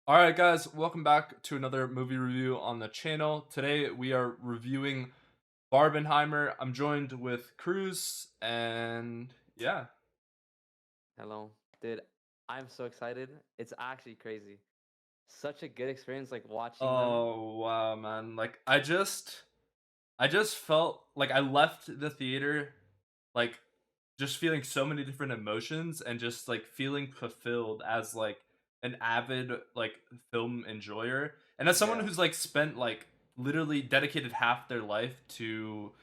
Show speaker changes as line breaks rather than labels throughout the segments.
All right, guys, welcome back to another movie review on the channel. Today we are reviewing Barbenheimer. I'm joined with Cruz, and yeah.
Hello. Dude, I'm so excited. It's actually crazy. Such a good experience like watching them.
Oh wow, man! I just felt like I left the theater, like just feeling so many different emotions and just like feeling fulfilled as like an avid like film enjoyer and as someone
Yeah.
who's like spent like literally dedicated half their life to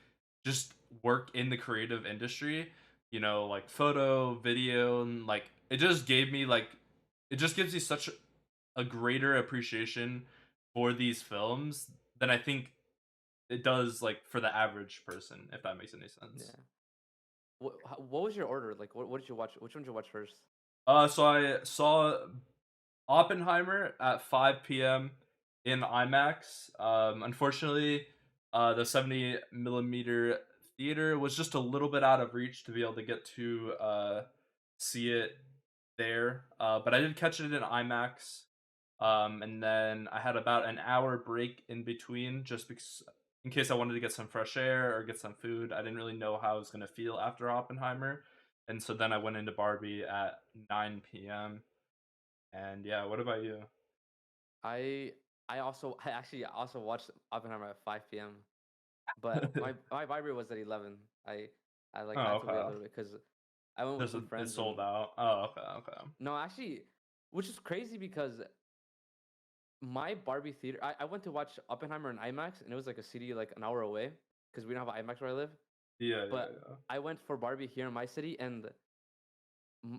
just work in the creative industry, like photo, video, and like it just gives you such a greater appreciation for these films than I think it does like for the average person, if that makes any sense.
Yeah. What was your order? Like what did you watch? Which one did you watch first?
So I saw Oppenheimer at 5 p.m. in IMAX. Unfortunately, the 70 millimeter theater was just a little bit out of reach to be able to get to see it there. But I did catch it in IMAX. And then I had about an hour break in between just because in case I wanted to get some fresh air or get some food. I didn't really know how I was going to feel after Oppenheimer. And so then I went into Barbie at 9 p.m. And yeah, what about you?
I I actually also watched Oppenheimer at 5 p.m. But my vibrate was at 11. I like
Oh,
had to wait a
okay.
little bit because I went with
This
some
is it's
friends
sold
and
out. Oh, okay, okay.
no, actually, which is crazy because my Barbie theater I went to watch Oppenheimer in IMAX and it was like a city like an hour away because we don't have an IMAX where I live.
Yeah, yeah,
But
yeah.
I went for Barbie here in my city, and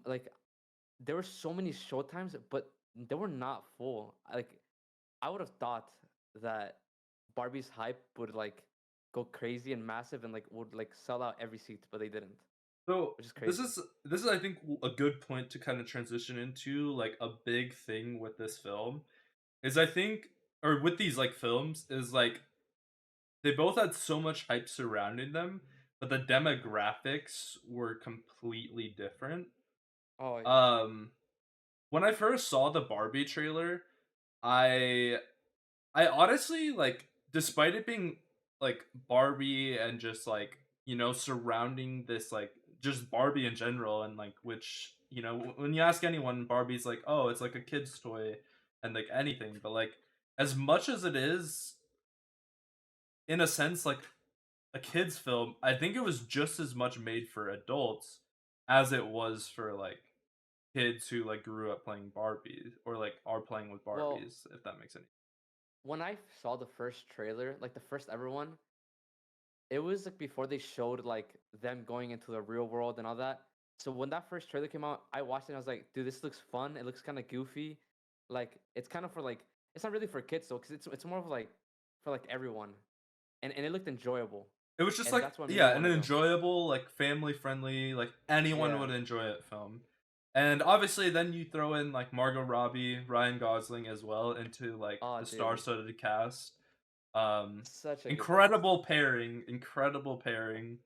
like there were so many show times, but they were not full. Like I would have thought that Barbie's hype would like go crazy and massive and like would like sell out every seat, but they didn't,
So
which is
this
crazy.
is this is I think a good point to kind of transition into like a big thing with this film is I think or with these like films is like they both had so much hype surrounding them, but the demographics were completely different.
Oh yeah.
Um when I first saw the Barbie trailer, I I honestly like, despite it being like Barbie and just like surrounding this like just Barbie in general and like which when you ask anyone, Barbie's like, oh, it's like a kid's toy and like anything, but like as much as it is in a sense like a kids film, I think it was just as much made for adults as it was for like kids who like grew up playing Barbies or like are playing with
Well,
Barbies, if that makes any.
when I saw the first trailer, like the first ever one, it was like before they showed like them going into the real world and all that. So when that first trailer came out, I watched it and I was like, dude, this looks fun. It looks kind of goofy. Like it's kind of for like it's not really for kids though, because it's more of like for like everyone. And it looked enjoyable.
It was just
And
like,
that's what made me
yeah, an
want to go.
enjoyable, like family friendly, like anyone
Yeah.
would enjoy it film. And obviously then you throw in like Margot Robbie, Ryan Gosling as well into like
Oh
the
dude.
star-studded cast. Um
Such a good cast.
incredible pairing, incredible pairing.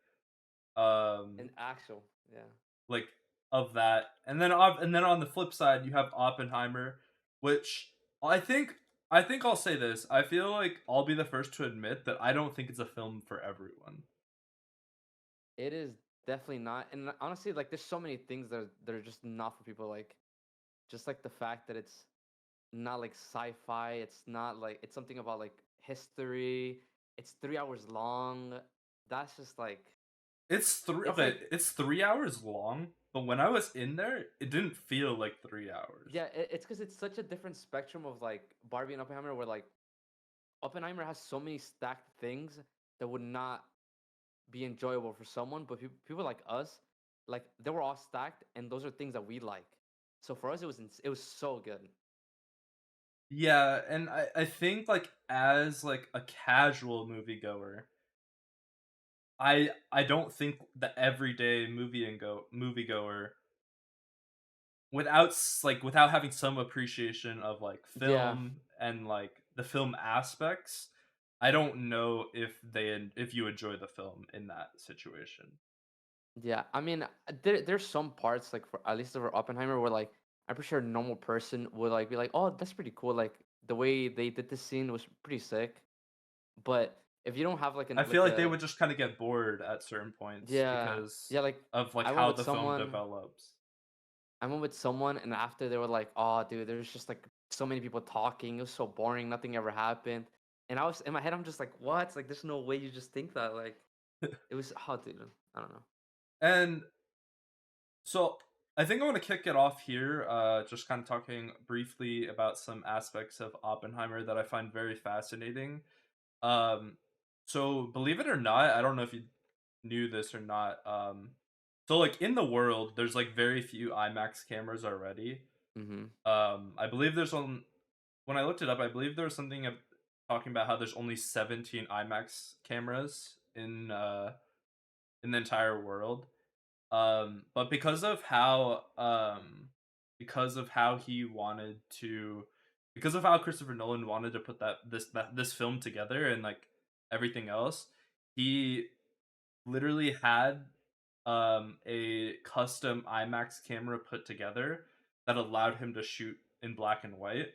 And
Um
actual. Yeah.
like of that. And then on the flip side you have Oppenheimer, which I think I think I'll say this. I feel like I'll be the first to admit that I don't think it's a film for everyone.
It is definitely not. And honestly, like there's so many things that are just not for people like just like the fact that it's not like sci-fi. It's not like it's something about like history. It's 3 hours long. That's just like it's like
It's 3 hours long, but when I was in there, it didn't feel like 3 hours.
yeah, it's because it's such a different spectrum of like Barbie and Oppenheimer, where like Oppenheimer has so many stacked things that would not be enjoyable for someone, but people like us, like they were all stacked, and those are things that we like. So for us, it was so good.
Yeah, and I think like as like a casual moviegoer, I don't think the everyday moviegoer without having some appreciation of like
Yeah,
film and like the film aspects, I don't know if you enjoy the film in that situation.
yeah. I mean, there's some parts like for at least for Oppenheimer where like I'm pretty sure a normal person would like be like, "Oh, that's pretty cool." Like the way they did this scene was pretty sick. But if you don't have like
I
an
feel
like
like they
a
would just kind of get bored at certain points
yeah
because
yeah like
of like
I went
how
with
the film
someone
develops.
I went with someone and after they were like, "Oh, dude, there's just like so many people talking. It was so boring. Nothing ever happened." And I was in my head, I'm just like, "What? Like, there's no way you just think that." Like, it was oh, dude, I don't know.
And so I think I want to kick it off here, just kind of talking briefly about some aspects of Oppenheimer that I find very fascinating. Um, so believe it or not, I don't know if you knew this or not. So like in the world, there's like very few IMAX cameras already.
Mm-hmm.
I believe there's on when I looked it up, I believe there was something talking about how there's only 17 IMAX cameras in the entire world. But because of how he wanted to because of how Christopher Nolan wanted to put this film together and like everything else, he literally had a custom IMAX camera put together that allowed him to shoot in black and white.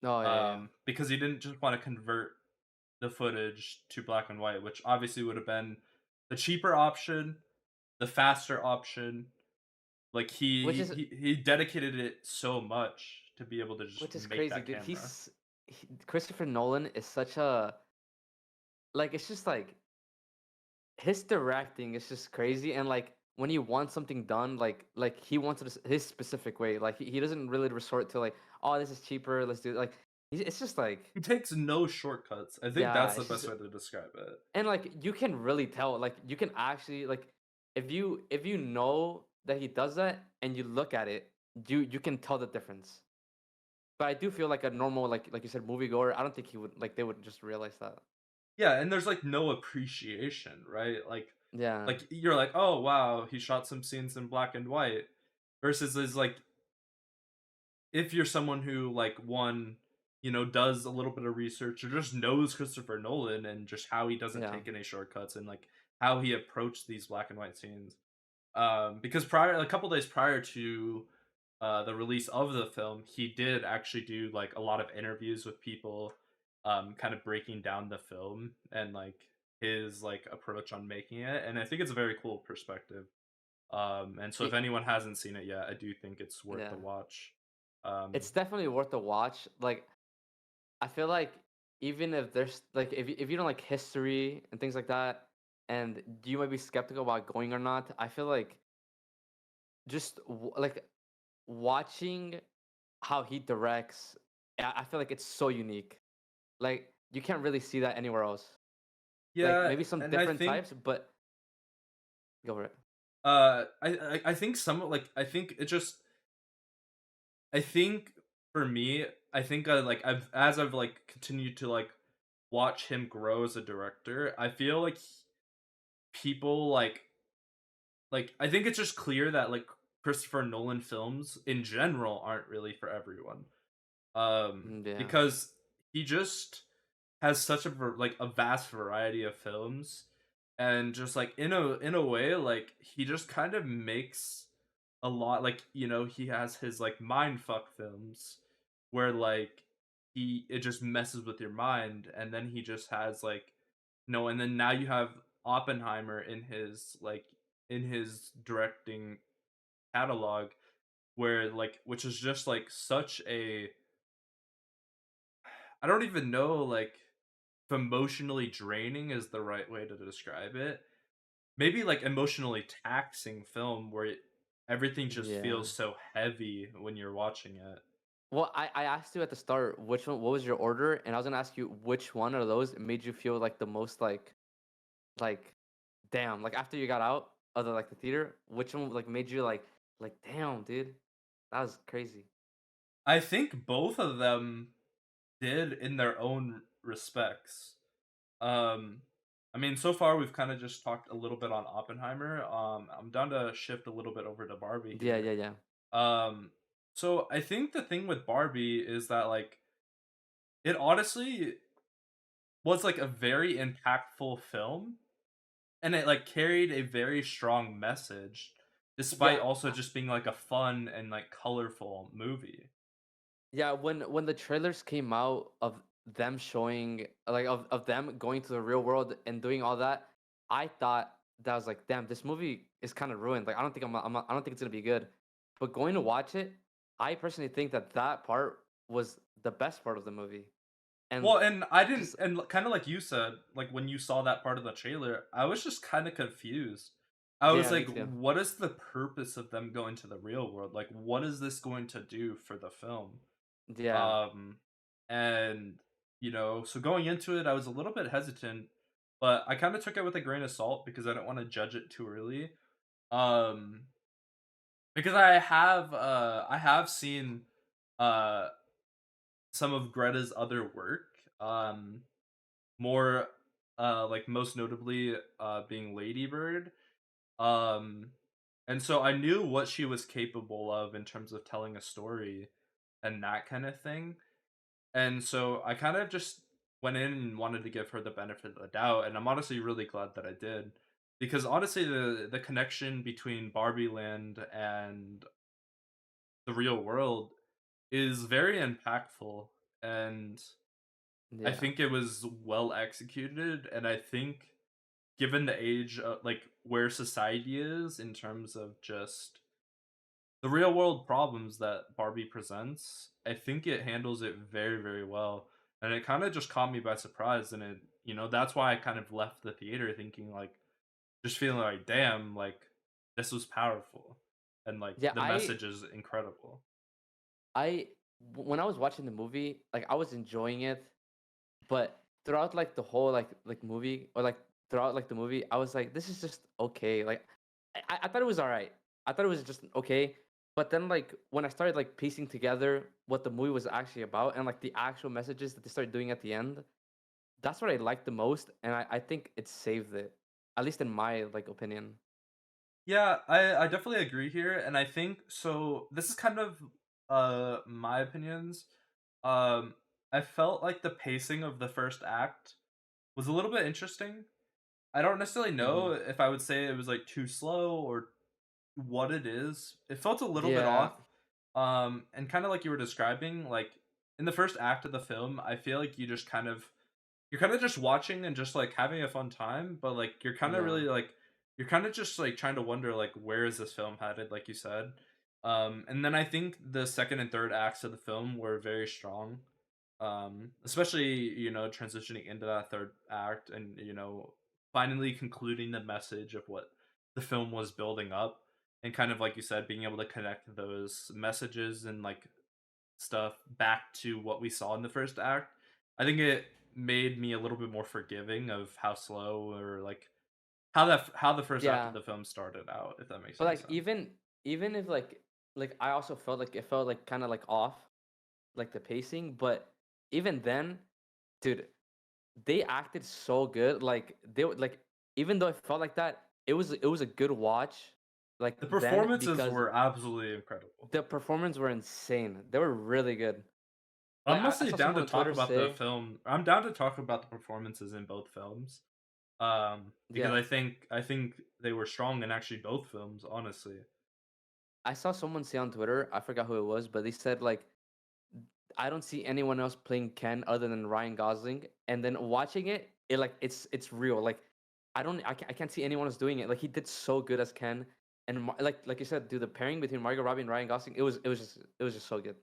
Oh yeah, yeah.
Because he didn't just want to convert the footage to black and white, which obviously would have been the cheaper option, the faster option. Like
Which is
he dedicated it so much to be able to just
which is
make
crazy,
that
dude.
camera.
Christopher Nolan is such a like it's just like his directing is just crazy and like when he wants something done like he wants it his specific way like he doesn't really resort to like oh this is cheaper let's do it like it's just like
He takes no shortcuts. I think
yeah
that's the
it's just
best way to describe it.
and like you can really tell like you can actually like if you know that he does that and you look at it you can tell the difference but I do feel like a normal like you said moviegoer I don't think he would like they would just realize that
Yeah, and there's like no appreciation, right?
yeah
Like you're like, "Oh, wow, he shot some scenes in black and white." Versus is like if you're someone who like one, does a little bit of research or just knows Christopher Nolan and just how he doesn't
yeah
take any shortcuts and like how he approached these black and white scenes. Because a couple days prior to the release of the film, he did actually do like a lot of interviews with people, kind of breaking down the film and like his like approach on making it, and I think it's a very cool perspective. And so if
Ye-
anyone hasn't seen it yet, I do think it's worth the
yeah
watch. Um,
it's definitely worth a watch like I feel like even if there's like if you don't like history and things like that, and you might be skeptical about going or not, I feel like just like watching how he directs, I feel like it's so unique. Like you can't really see that anywhere else. Like
yeah,
maybe some
and I
different
think
types, but go for it.
I think some like I think for me, I think like I've like continued to like watch him grow as a director, I feel like people like I think it's just clear that like Christopher Nolan films in general aren't really for everyone.
Yeah,
Because he just has such like a vast variety of films, and just like in a way like he just kind of makes a lot like he has his like mind fuck films where like he it just messes with your mind, and then he just has like no, and then now you have Oppenheimer in his directing catalog, where like which is just like such a I don't even know like if emotionally draining is the right way to describe it. Maybe like emotionally taxing film where everything just
yeah.
feels so heavy when you're watching it.
Well, I asked you at the start which one, what was your order, and I was gonna ask you which one of those made you feel like the most like damn, like after you got out of the theater, which one like made you like damn, dude, that was crazy.
I think both of them did in their own respects. Um I mean, so far we've kind of just talked a little bit on Oppenheimer. I'm down to shift a little bit over to Barbie
Yeah,
here.
yeah, yeah,
Um so I think the thing with Barbie is that like it honestly was like a very impactful film, and it like carried a very strong message. despite
Yeah,
also just being like a fun and like colorful movie.
yeah. When the trailers came out of them showing like of them going to the real world and doing all that, I thought that was like, damn, this movie is kind of ruined. Like, I don't think I don't think it's gonna be good. But going to watch it, I personally think that that part was the best part of the movie. And
Well, and I didn't,
just
and kind of like you said, like when you saw that part of the trailer, I was just kind of confused. I was
yeah, me
like,
too.
what is the purpose of them going to the real world? Like, what is this going to do for the film?
Yeah,
Um, and so going into it, I was a little bit hesitant, but I kind of took it with a grain of salt because I don't want to judge it too early. Um, because I have seen uh some of Greta's other work. More like most notably being Lady Bird. Um and so I knew what she was capable of in terms of telling a story and that kind of thing. And so I kind of just went in and wanted to give her the benefit of the doubt, and I'm honestly really glad that I did. Because honestly the connection between Barbie Land and the real world is very impactful, and I
yeah,
think it was well executed, and I think given the age like where society is in terms of just the real world problems that Barbie presents, I think it handles it very, very well. And it kind of just caught me by surprise. And that's why I kind of left the theater thinking, like, just feeling like, damn, like, this was powerful. And, like,
yeah.
the message is incredible.
I when I was watching the movie, like I was enjoying it, but throughout like the whole like movie or like throughout like the movie, I was like, this is just okay. Like I thought it was all right. I thought it was just okay. But then like when I started like piecing together what the movie was actually about and like the actual messages that they started doing at the end, that's what I liked the most, and I think it saved it. At least in my like opinion.
Yeah, I definitely agree here. And I think so. This is kind of my opinions. Um, I felt like the pacing of the first act was a little bit interesting. I don't necessarily
Hmm.
know if I would say it was like too slow or what it is. It felt a little bit
Yeah,
off. And kind of like you were describing, like in the first act of the film, I feel like you're kind of just watching and just like having a fun time, but like you're kind of
yeah,
really like you're kind of just like trying to wonder like where is this film headed, like you said. And then I think the second and third acts of the film were very strong. Especially transitioning into that third act and finally concluding the message of what the film was building up, and kind of like you said, being able to connect those messages and like stuff back to what we saw in the first act. I think it made me a little bit more forgiving of how slow or like how the first act of
yeah.
the film started out, if that makes
But
any
like
sense.
even if like I also felt like it felt like kind of like off, like the pacing. But even then, dude, they acted so good. Like they were like even though it felt like that, it was a good watch. Like
The
then
performances
because
were absolutely incredible.
the performance were insane. They were really good.
I'm
Like I
mostly
saw
down
someone
to
on
talk
Twitter
about the
say,
film. I'm down to talk about the performances in both films. Because
yeah,
I think they were strong in actually both films, honestly.
I saw someone say on Twitter, I forgot who it was, but they said like I don't see anyone else playing Ken other than Ryan Gosling. And then watching it, it's real. Like I can't see anyone else doing it. Like he did so good as Ken, and like you said, dude, the pairing between Margot Robbie and Ryan Gosling, it was just so good.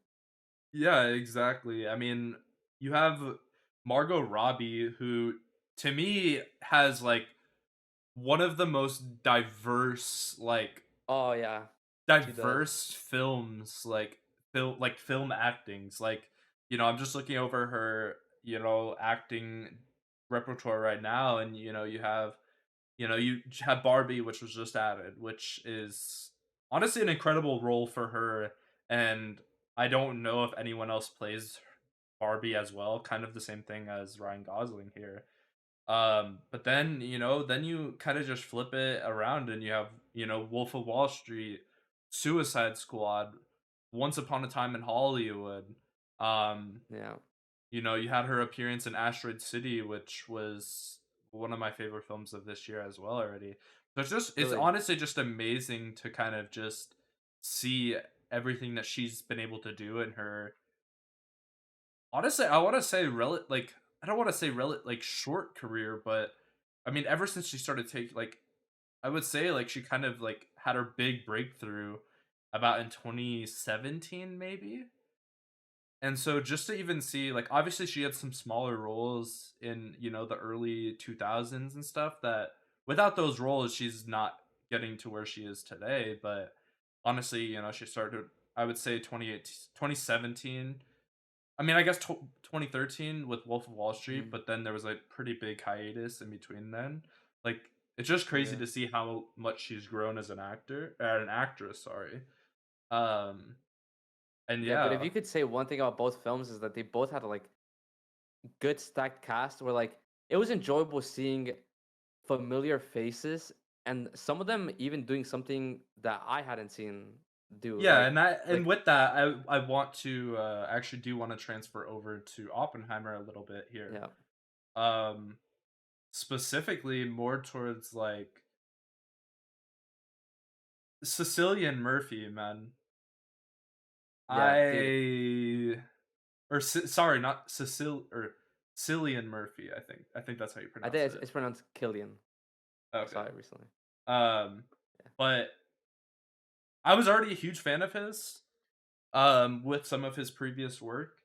Yeah, exactly. I mean, you have Margot Robbie, who to me has like one of the most
Oh yeah, she does.
diverse films, film actings. Like, I'm just looking over her, acting repertoire right now, and you have Barbie, which was just added, which is honestly an incredible role for her. And I don't know if anyone else plays Barbie as well. Kind of the same thing as Ryan Gosling here. But then you kind of just flip it around and you have, Wolf of Wall Street, Suicide Squad, Once Upon a Time in Hollywood. Um,
Yeah,
you had her appearance in Asteroid City, which was one of my favorite films of this year as well already. So it's
Really.
honestly just amazing to kind of just see everything that she's been able to do in her, honestly, I want to say like, I don't want to say like short career, but I mean ever since she started taking like, I would say like she kind of like had her big breakthrough about in 2017 maybe. And so just to even see, like, obviously she had some smaller roles in, the early 2000s and stuff, that without those roles she's not getting to where she is today. But honestly, she started, I would say 2018, 2017. I mean, I guess 2013 with Wolf of Wall Street,
Mm,
but then there was a pretty big hiatus in between then. Like, it's just crazy
yeah.
to see how much she's grown as an actress, sorry. Um and
Yeah, but if
yeah.
you could say one thing about both films is that they both had like good stacked cast where like it was enjoyable seeing familiar faces and some of them even doing something that I hadn't seen do
Yeah, and
like
with that, I want to actually do want to transfer over to Oppenheimer a little bit here.
yeah.
Um Specifically more towards like Sicilian Murphy, man.
Yeah, dude.
I or sorry, not Cillian Murphy, I think. I think that's how you
I
pronounce
think
it.
it's pronounced Killian. I
Okay.
saw it recently.
Um
Yeah.
but I was already a huge fan of his with some of his previous work.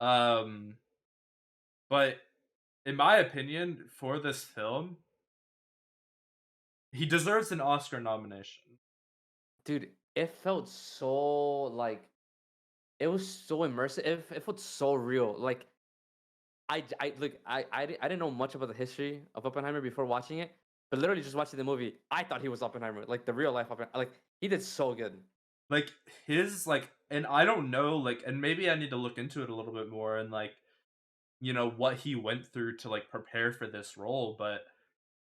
Um but in my opinion, for this film, he deserves an Oscar nomination.
Dude, it felt so like it was so immersive. It felt so real. Like I didn't know much about the history of Oppenheimer before watching it, but literally just watching the movie, I thought he was Oppenheimer, like the real life Oppenheimer. Like he did so good.
Like his like, and I don't know, like, and maybe I need to look into it a little bit more and like, what he went through to like prepare for this role, but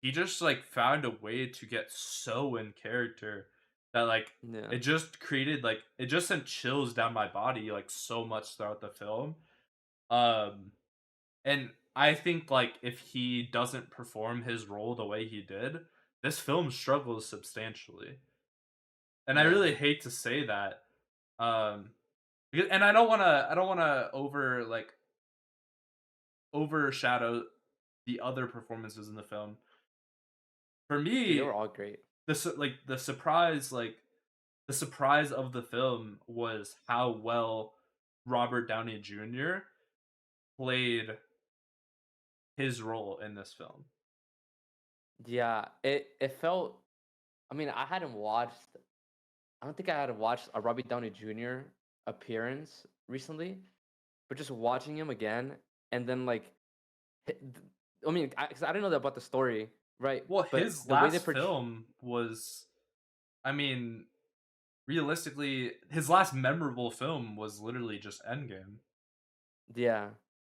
he just like found a way to get so in character that like
Yeah,
it just sent chills down my body like so much throughout the film. Um and I think like if he doesn't perform his role the way he did, this film struggles substantially. And I
yeah,
really hate to say that. Um and I don't want to overshadow the other performances in the film. For
dude, they
me,
were all great.
the surprise of the film was how well Robert Downey Jr. played his role in this film.
Yeah, it felt. I mean, I hadn't watched. I don't think I had watched a Robbie Downey Jr. appearance recently, but just watching him again, and then like, I mean, because I didn't know that about the story, right?
Well,
But
his
the way they
last
portray,
film was, I mean, realistically, his last memorable film was literally just Endgame.
yeah,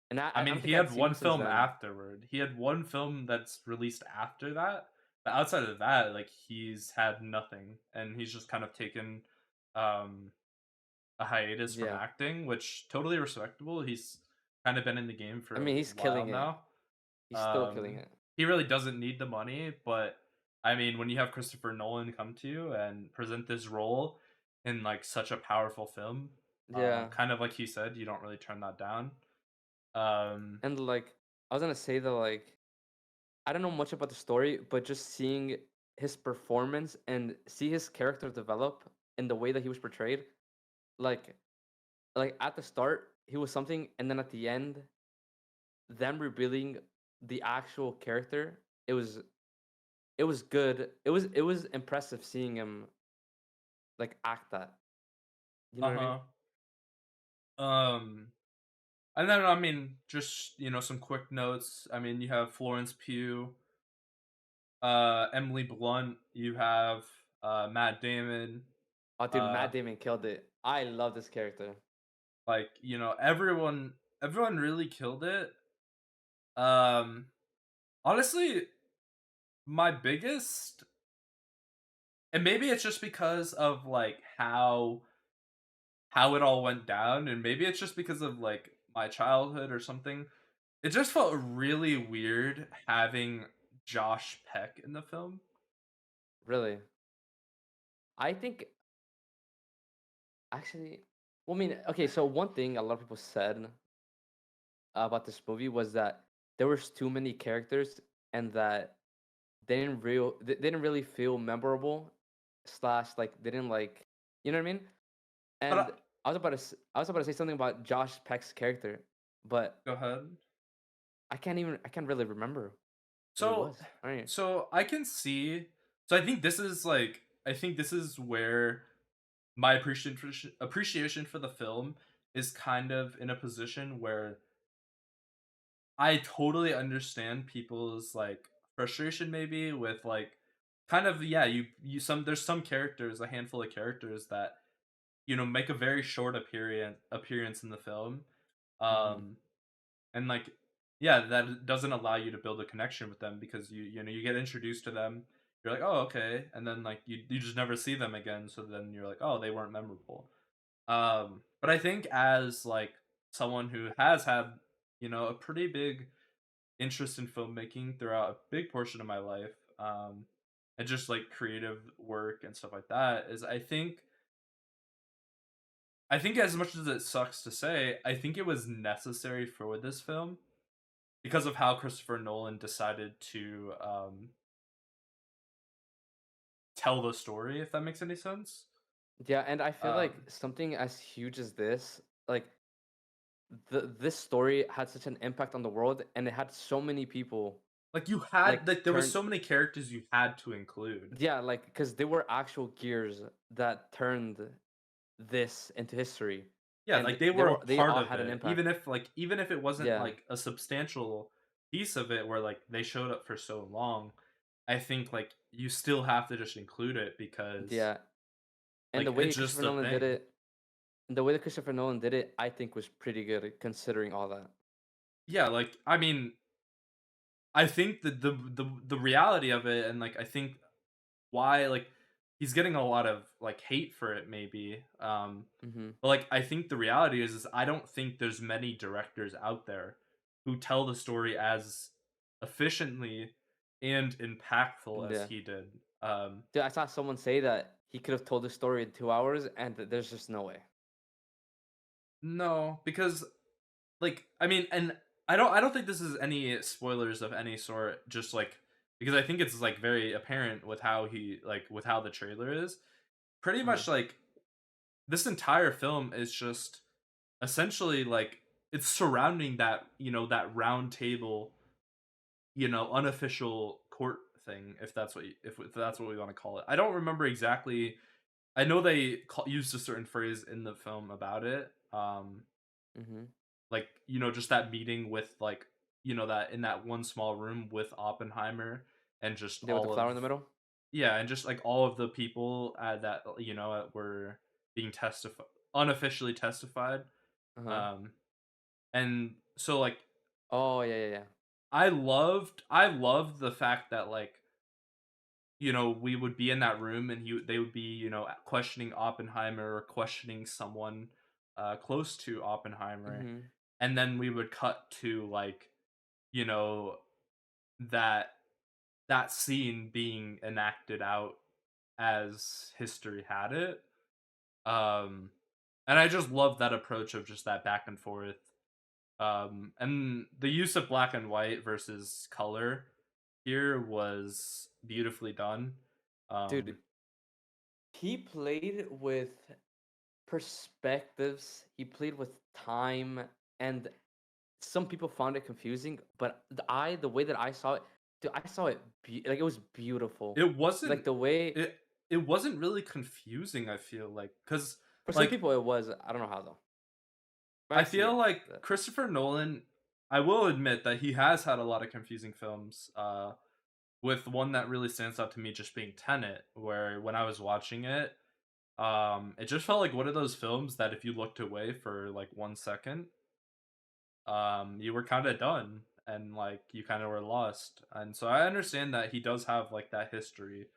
and
I
I
mean,
don't
he
think I'd
had
seen him
one
since
film
then.
afterward. He had one film that's released after that. But outside of that, like he's had nothing, and he's just kind of taken um a hiatus from
Yeah,
acting, which totally respectable. He's kind of been in the game for
I
a
mean, he's
while
killing it.
now.
He's still killing
Um
it.
he really doesn't need the money, but I mean, when you have Christopher Nolan come to you and present this role in like such a powerful film,
Yeah,
kind of like he said, you don't really turn that down. Um
and like I was gonna say that like I don't know much about the story, but just seeing his performance and see his character develop in the way that he was portrayed, like at the start he was something, and then at the end, them revealing the actual character, it was good. It was impressive seeing him like act that. You know what I mean?
uh-huh. Um And then, I mean, just some quick notes. I mean, you have Florence Pugh, Emily Blunt. You have Matt Damon.
Oh, dude,
Uh,
Matt Damon killed it. I love this character.
like everyone really killed it. Um, Honestly, my biggest, and maybe it's just because of like how it all went down, and maybe it's just because of like my childhood or something. It just felt really weird having Josh Peck in the film.
Really? I think actually, well, I mean, okay. So one thing a lot of people said about this movie was that there was too many characters and that they didn't really feel memorable slash like they didn't like you know what I mean?
But
And I was about to say something about Josh Peck's character, but
go ahead.
I can't really remember who he
So
was. All right.
I can see. So I think this is where my appreciation for the film is kind of in a position where I totally understand people's like frustration maybe with like kind of yeah, you some there's some characters, a handful of characters that make a very short appearance in the film.
Mm-hmm.
Um and like yeah, that doesn't allow you to build a connection with them because you get introduced to them. You're like, "Oh, okay." And then like you just never see them again, so then you're like, "Oh, they weren't memorable." But I think as like someone who has had, a pretty big interest in filmmaking throughout a big portion of my life, and just like creative work and stuff like that, is I think as much as it sucks to say, I think it was necessary for this film because of how Christopher Nolan decided to tell the story, if that makes any sense.
Yeah, and I feel like
Um,
something as huge as this, like this story had such an impact on the world, and it had so many people like
there was
turn
so many characters you had to include.
yeah, like because they were actual gears that turned this into history,
Yeah,
and
like they were a
they
part
all
of
had an
it,
impact.
even if it wasn't
Yeah,
like a substantial piece of it, where like they showed up for so long. I think like you still have to just include it because
yeah, and
like
the way
it's just
Christopher
a
Nolan did
thing.
it, the way that Christopher Nolan did it, I think was pretty good considering all that.
Yeah, like I mean, I think that the reality of it, and like I think why like he's getting a lot of like hate for it maybe.
Hmm.
But like I think the reality is I don't think there's many directors out there who tell the story as efficiently and impactful as
Yeah,
he did.
dude, I saw someone say that he could have told the story in 2 hours, and there's just no way.
No, because like I mean, and I don't think this is any spoilers of any sort. Just like because I think it's like very apparent with how with how the trailer is. Pretty
Uh huh.
much like this entire film is just essentially like it's surrounding that that round table unofficial court thing, if that's if that's what we want to call it. I don't remember exactly. I know they used a certain phrase in the film about it.
Hmm.
Like just that meeting with like that in that one small room with Oppenheimer and just
Yeah, with the
all
flower
of
in the middle.
yeah, and just like all of the people that were being testified unofficially testified.
Uh huh.
Um, and so like
Oh yeah, yeah, yeah.
I loved the fact that like we would be in that room and they would be questioning Oppenheimer or questioning someone close to Oppenheimer,
Hmm.
and then we would cut to like you know that that scene being enacted out as history had it. um and I just love that approach of just that back and forth, and the use of black and white versus color here was beautifully done.
Dude,
um
he played with perspectives. He played with time, and some people found it confusing. But the way that I saw it, dude, I saw it like it was beautiful.
it
Like
wasn't
the way
it wasn't really confusing, I feel like, because
for some
like
people it was. I don't know how though, but I
I
see
feel
it.
like Christopher Nolan, I will admit that he has had a lot of confusing films, with one that really stands out to me just being Tenet, where when I was watching it, it just felt like one of those films that if you looked away for like 1 second, you were kind of done and like you kind of were lost. And so I understand that he does have like that history,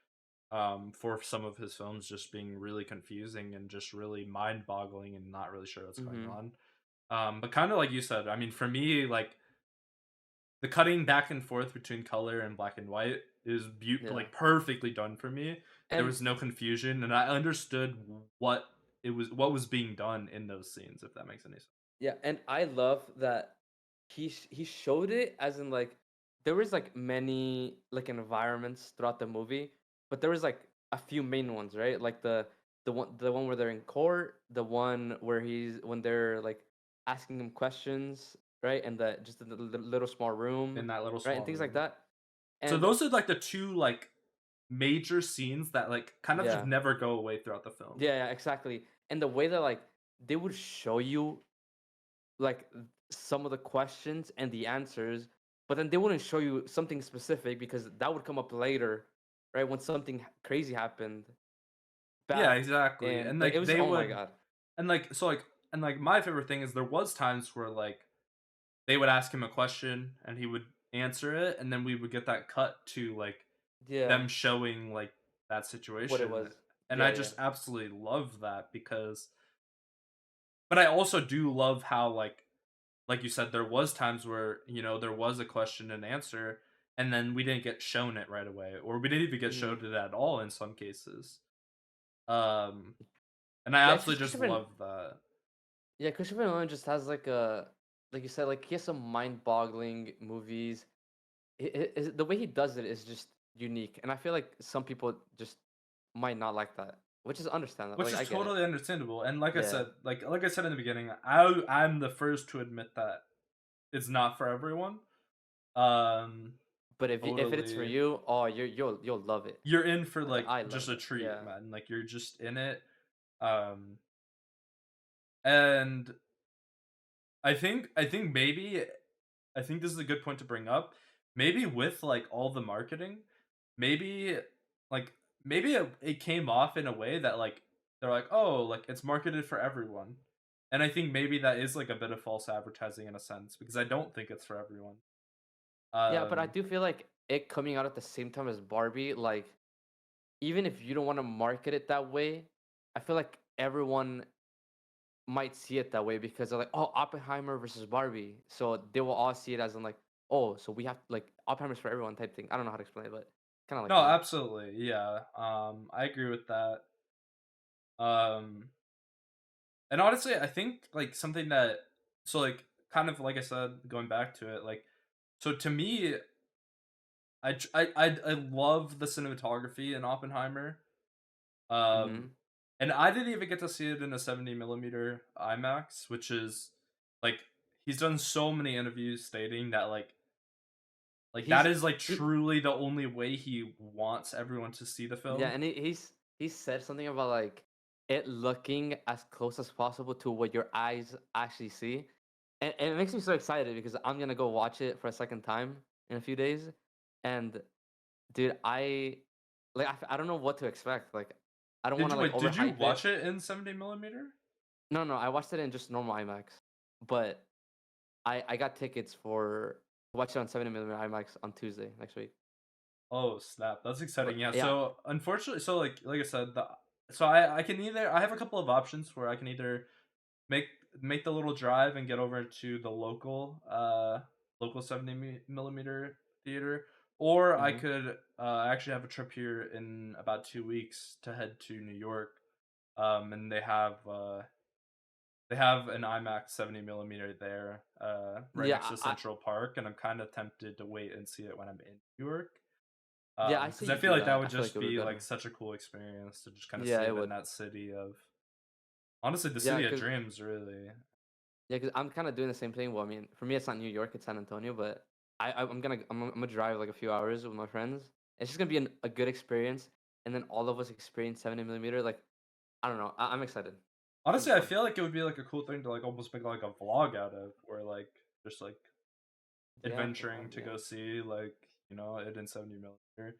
for some of his films just being really confusing and just really mind-boggling and not really sure what's going
Hmm.
on. But kind of like you said, I mean, for me, like the cutting back and forth between color and black and white is
Yeah.
like perfectly done for me. There
And
was no confusion, and I understood what what was being done in those scenes. If that makes any sense.
yeah, and I love that he showed it as in like there was like many like environments throughout the movie, but there was like a few main ones, right? Like the one where they're in court, the one where he's when they're like asking him questions, right? And the just the little small room,
In that little
right? And
small
things like
room.
that.
So
And
those are like the two like major scenes that like kind of just
yeah,
never go away throughout the film.
yeah, exactly. And the way that like they would show you like some of the questions and the answers, but then they wouldn't show you something specific because that would come up later, right? When something crazy happened,
Yeah,
bad,
exactly.
and
And
like it
like
was
they
oh my
would
god,
and like so like and like my favorite thing is there was times where like they would ask him a question and he would answer it and then we would get that cut to like
yeah,
them showing like that
what it
situation.
was,
And
yeah,
I
yeah,
just absolutely love that because but I also do love how like you said there was times where, there was a question and answer and then we didn't get shown it right away or we didn't even get
mm.
showed it at all in some cases. Um and I
Yeah. Because
absolutely just love that.
Christopher Nolan just has like a like you said, like he has some mind-boggling movies. The way he does it is just unique, and I feel like some people just might not like that, which is understandable.
Which
Like
is
I get it.
totally understandable. And like I
Yeah.
said, like I said in the beginning, I'm the first to admit that it's not for everyone. Um
But if it's for
Totally.
you, oh, you'll love it.
You're in for
Like
like
I
just
loved
a
it.
treat,
Yeah.
man. Like you're just in it. Um and I think maybe I think this is a good point to bring up. Maybe with like all the marketing, maybe like maybe it came off in a way that like they're like, "Oh, like it's marketed for everyone." And I think maybe that is like a bit of false advertising in a sense because I don't think it's for everyone.
Yeah, but I
Um
do feel like it coming out at the same time as Barbie, like even if you don't want to market it that way, I feel like everyone might see it that way because they're like, oh, Oppenheimer versus Barbie. So they will all see it as in like, oh, so we have like Oppenheimer's for everyone type thing. I don't know how to explain it, but kind of like
no,
that.
absolutely. Yeah. I agree with that. Um and honestly, I think like something that so like kind of like I said going back to it like so to me I love the cinematography in Oppenheimer. Um,
Mm-hmm.
and I didn't even get to see it in a 70 millimeter IMAX, which is like he's done so many interviews stating that like that
He's
is like
he
truly the only way he wants everyone to see the
Yeah,
film.
and he said something about like it looking as close as possible to what your eyes actually see, and it makes me so excited because I'm gonna go watch it for a second time in a few days, and dude, I don't know what to expect. Like, I don't want to like
Did you
overhype it.
watch it in 70 millimeter?
No, no, I watched it in just normal IMAX, but I got tickets for to watch it on 70 millimeter IMAX on Tuesday next week.
Oh snap, that's exciting.
But
Yeah.
yeah,
So unfortunately, so like I said, so I can either I have a couple of options where I can either make make the little drive and get over to the local 70 millimeter theater, or I
hmm
could actually have a trip here in about 2 weeks to head to New York. And they have an IMAX 70 millimeter there, right
yeah,
next to Central Park, and I'm kind of tempted to wait and see it when I'm in New York.
yeah, I say
Because I
you
feel
do
like that
that.
would
I feel like
just
it would be
be
better.
like such a cool experience to just kind of
Yeah,
see
it
it in
would.
that city of honestly the
Yeah,
city of
cause
dreams, really.
yeah, cause I'm kind of doing the same thing. Well, I mean, for me, it's not New York; it's San Antonio. But I'm gonna drive like a few hours with my friends. It's just gonna be a good experience, and then all of us experience 70 millimeter. Like I don't know, I'm excited. It's gonna be
Honestly, I
fun.
feel like it would be like a cool thing to like almost make like a vlog out of, where like just like
Yeah,
adventuring to
yeah.
go see like it in 70 millimeter.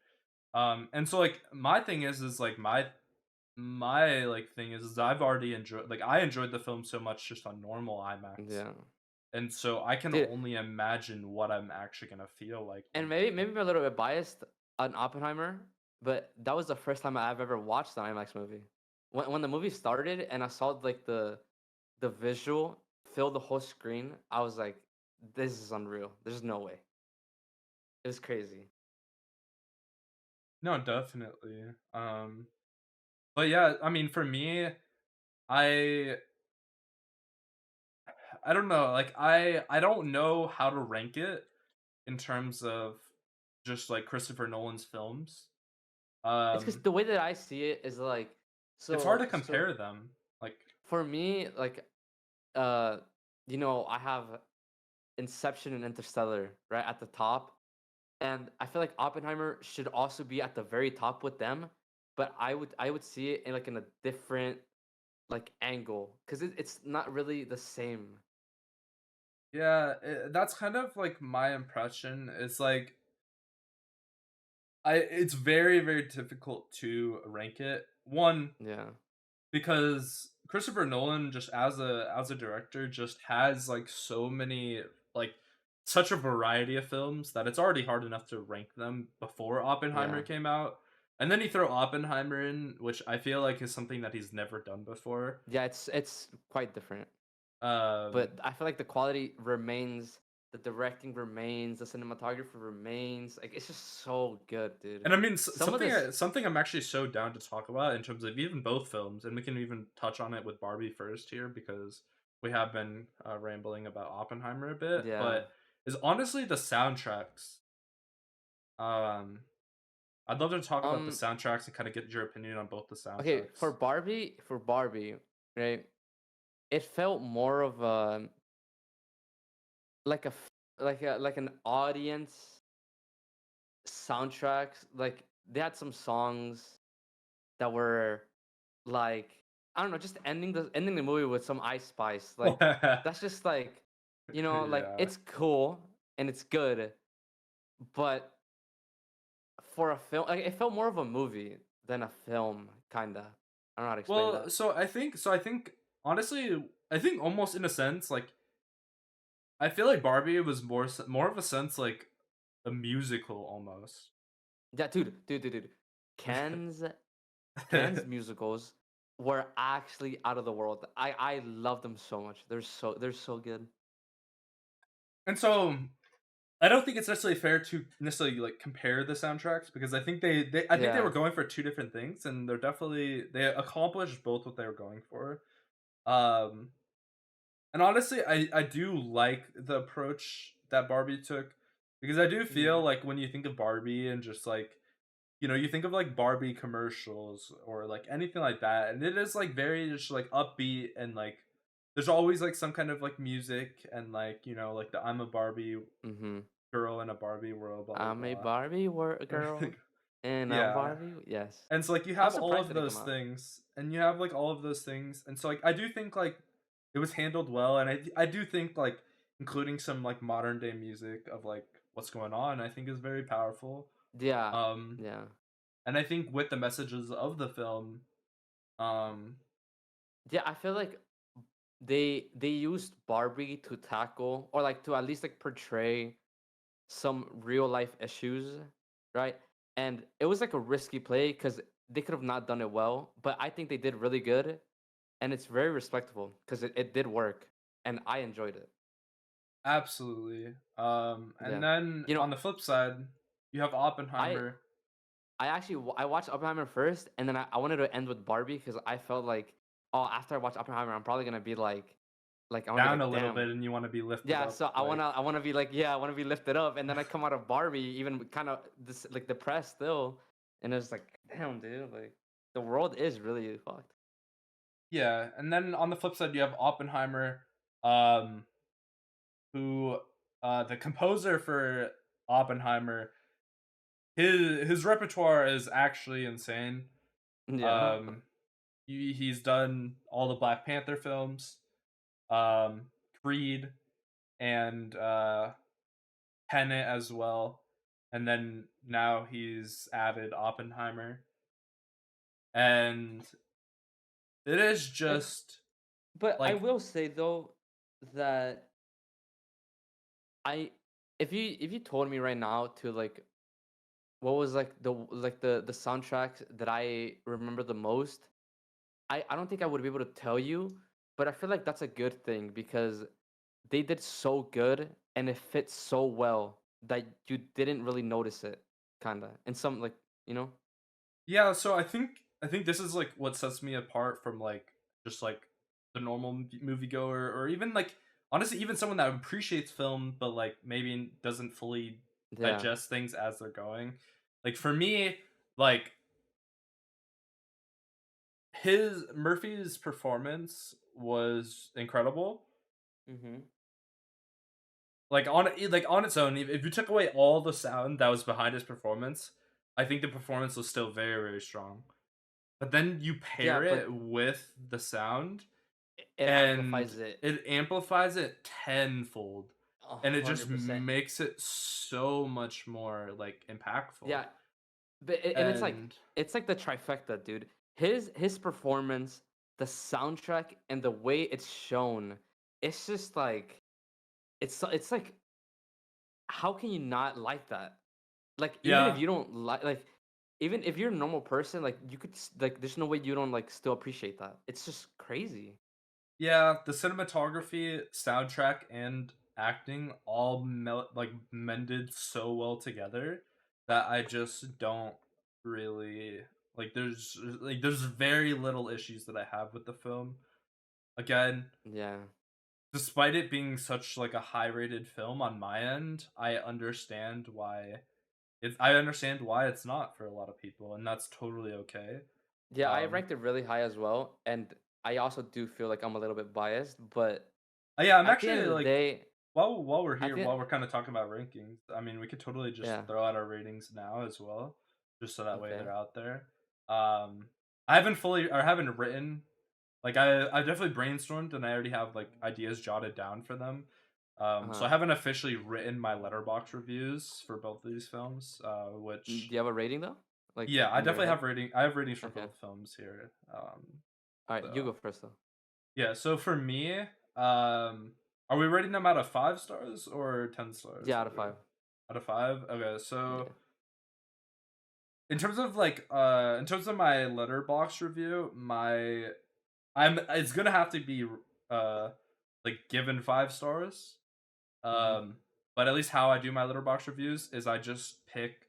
And so like my thing is like my like thing is I've already enjoyed like I enjoyed the film so much just on normal IMAX,
Yeah,
and so I can
dude.
only imagine what I'm actually gonna feel like
And
when.
maybe I'm a little bit biased on Oppenheimer, but that was the first time I've ever watched an IMAX movie. When the movie started and I saw like the visual fill the whole screen, I was like, this is unreal. There's no way. It was crazy.
No, definitely. But yeah, I mean, for me, I I don't know. Like I don't know how to rank it in terms of just like Christopher Nolan's films.
It's because
Um,
the way that I see it is like,
it's hard
so
to
so
compare them. Like,
for me, like, uh, I have Inception and Interstellar right at the top, and I feel like Oppenheimer should also be at the very top with them. But I would see it in like in a different like angle because it's not really the same.
yeah, that's kind of like my impression. It's like it's very very difficult to rank it. One,
Yeah,
because Christopher Nolan just as a director just has like so many like such a variety of films that it's already hard enough to rank them before
yeah,
Oppenheimer came out. And then you throw Oppenheimer in, which I feel like is something that he's never done before.
yeah. It's quite different,
Um
but I feel like the quality remains, the directing remains, the cinematography remains. Like it's just so good, dude.
and I mean
Some of this,
something I'm actually so down to talk about in terms of even both films, and we can even touch on it with Barbie first here because we have been rambling about Oppenheimer a bit,
yeah.
but is honestly the soundtracks. Um, I'd love to talk about the
Um,
soundtracks and kind of get your opinion on both the
okay,
soundtracks.
For Barbie, right? It felt more of a like a like an audience soundtrack. Like they had some songs that were like, I don't know, just ending the movie with some Ice Spice. Like that's just like, like
Yeah.
it's cool and it's good, but for a film, like it felt more of a movie than a film, kinda. I don't know how to explain
Well,
that.
so I think honestly, I think almost in a sense like I feel like Barbie was more of a sense like a musical almost.
Yeah, dude. Ken's Ken's musicals were actually out of the world. I love them so much. They're so good.
And so I don't think it's necessarily fair to necessarily like compare the soundtracks because I think I think they
Yeah.
were going for two different things and they accomplished both what they were going for. Um and honestly, I do like the approach that Barbie took because I do feel
Mhm.
like when you think of Barbie and just like you think of like Barbie commercials or like anything like that, and it is like very just like upbeat and like there's always like some kind of like music and like like the I'm a Barbie
Mhm.
girl in a Barbie world, blah
I'm a
blah
Barbie
blah.
girl, and I'm
Yeah,
Barbie. Yes.
and so like you
I was
have all
surprised
of
that it
those
come out.
things, and you have like all of those things, and so like I do think like it was handled well, and I do think like including some like modern day music of like what's going on, I think is very powerful.
Yeah.
Um,
Yeah.
and I think with the messages of the film, um,
Yeah, I feel like they used Barbie to tackle, or like to at least like portray some real life issues, right? And it was like a risky play because they could have not done it well, but I think they did really good, and it's very respectable because it did work, and I enjoyed it.
absolutely. And
Yeah,
then
you know,
on the flip side, you have
I
Oppenheimer
I actually I watched Oppenheimer first, and then I wanted to end with Barbie because I felt like, oh, after I watch Oppenheimer, I'm probably gonna be like I want to be
down a
like,
little
damn.
bit, and you want to be lifted
Yeah,
up,
so I
like
wanna I wanna be like, yeah, I wanna be lifted up, and then I come out of Barbie even kind of this like depressed still, and it's like, damn, dude, like the world is really fucked.
yeah. And then on the flip side, you have Oppenheimer, um, who the composer for Oppenheimer, his repertoire is actually insane.
Yeah,
Um, he's done all the Black Panther films, um, Creed, and Tenet as well, and then now he's added Oppenheimer, and it is
and
just
but I
like
will say though that I if you told me right now to like what was like the soundtrack that I remember the most, I don't think I would be able to tell you, but I feel like that's a good thing because they did so good and it fits so well. that you didn't really notice it, kinda, and some like you know?
Yeah, so I think this is like what sets me apart from like just like the normal moviegoer, or even like honestly even someone that appreciates film but like maybe doesn't fully
Yeah.
digest things as they're going. Like for me, like his Murphy's performance was incredible.
Mhm.
Like on its own, if you took away all the sound that was behind his performance, I think the performance was still very, very strong. But then you
Yeah,
pair
but
it with the sound,
it
and
amplifies it
it amplifies it tenfold, and it just
100%.
makes it so much more like impactful.
Yeah, but and
And
it's like the trifecta, dude. His performance, the soundtrack, and the way it's shown, it's just like it's like how can you not like that? Like even if
yeah,
you don't like even if you're a normal person, like you could like there's no way you don't like still appreciate that. It's just crazy.
yeah, the cinematography, soundtrack, and acting all like mended so well together that I just don't really like. There's very little issues that I have with the film. Again,
Yeah.
despite it being such like a high rated film on my end, I understand why it's not for a lot of people, and that's totally okay.
Yeah, I
Um
ranked it really high as well, and I also do feel like I'm a little bit biased, but
yeah, I'm
at the end
actually
of the
like
day,
while we're
at
here,
the
while we're kind of talking about rankings, I mean, we could totally just
yeah,
throw out our ratings now as well, just so that way
okay.
they're out there. I haven't fully or haven't written like I definitely brainstormed and I already have like ideas jotted down for them. So
Uh-huh.
I haven't officially written my letterbox reviews for both of these films,
Do
which
you have a rating though? Like
yeah,
in your head?
I have ratings for
Okay.
both films here.
All right, you go
So
first though.
yeah, so for me, are we rating them out of 5 stars or 10 stars?
Yeah, out
What
of
are we
five.
out of 5? Okay, so
Yeah.
in terms of my letterbox review, my I'm it's gonna have to be uh like given 5 stars.
Mm-hmm.
Um, but at least how I do my letterbox reviews is I just pick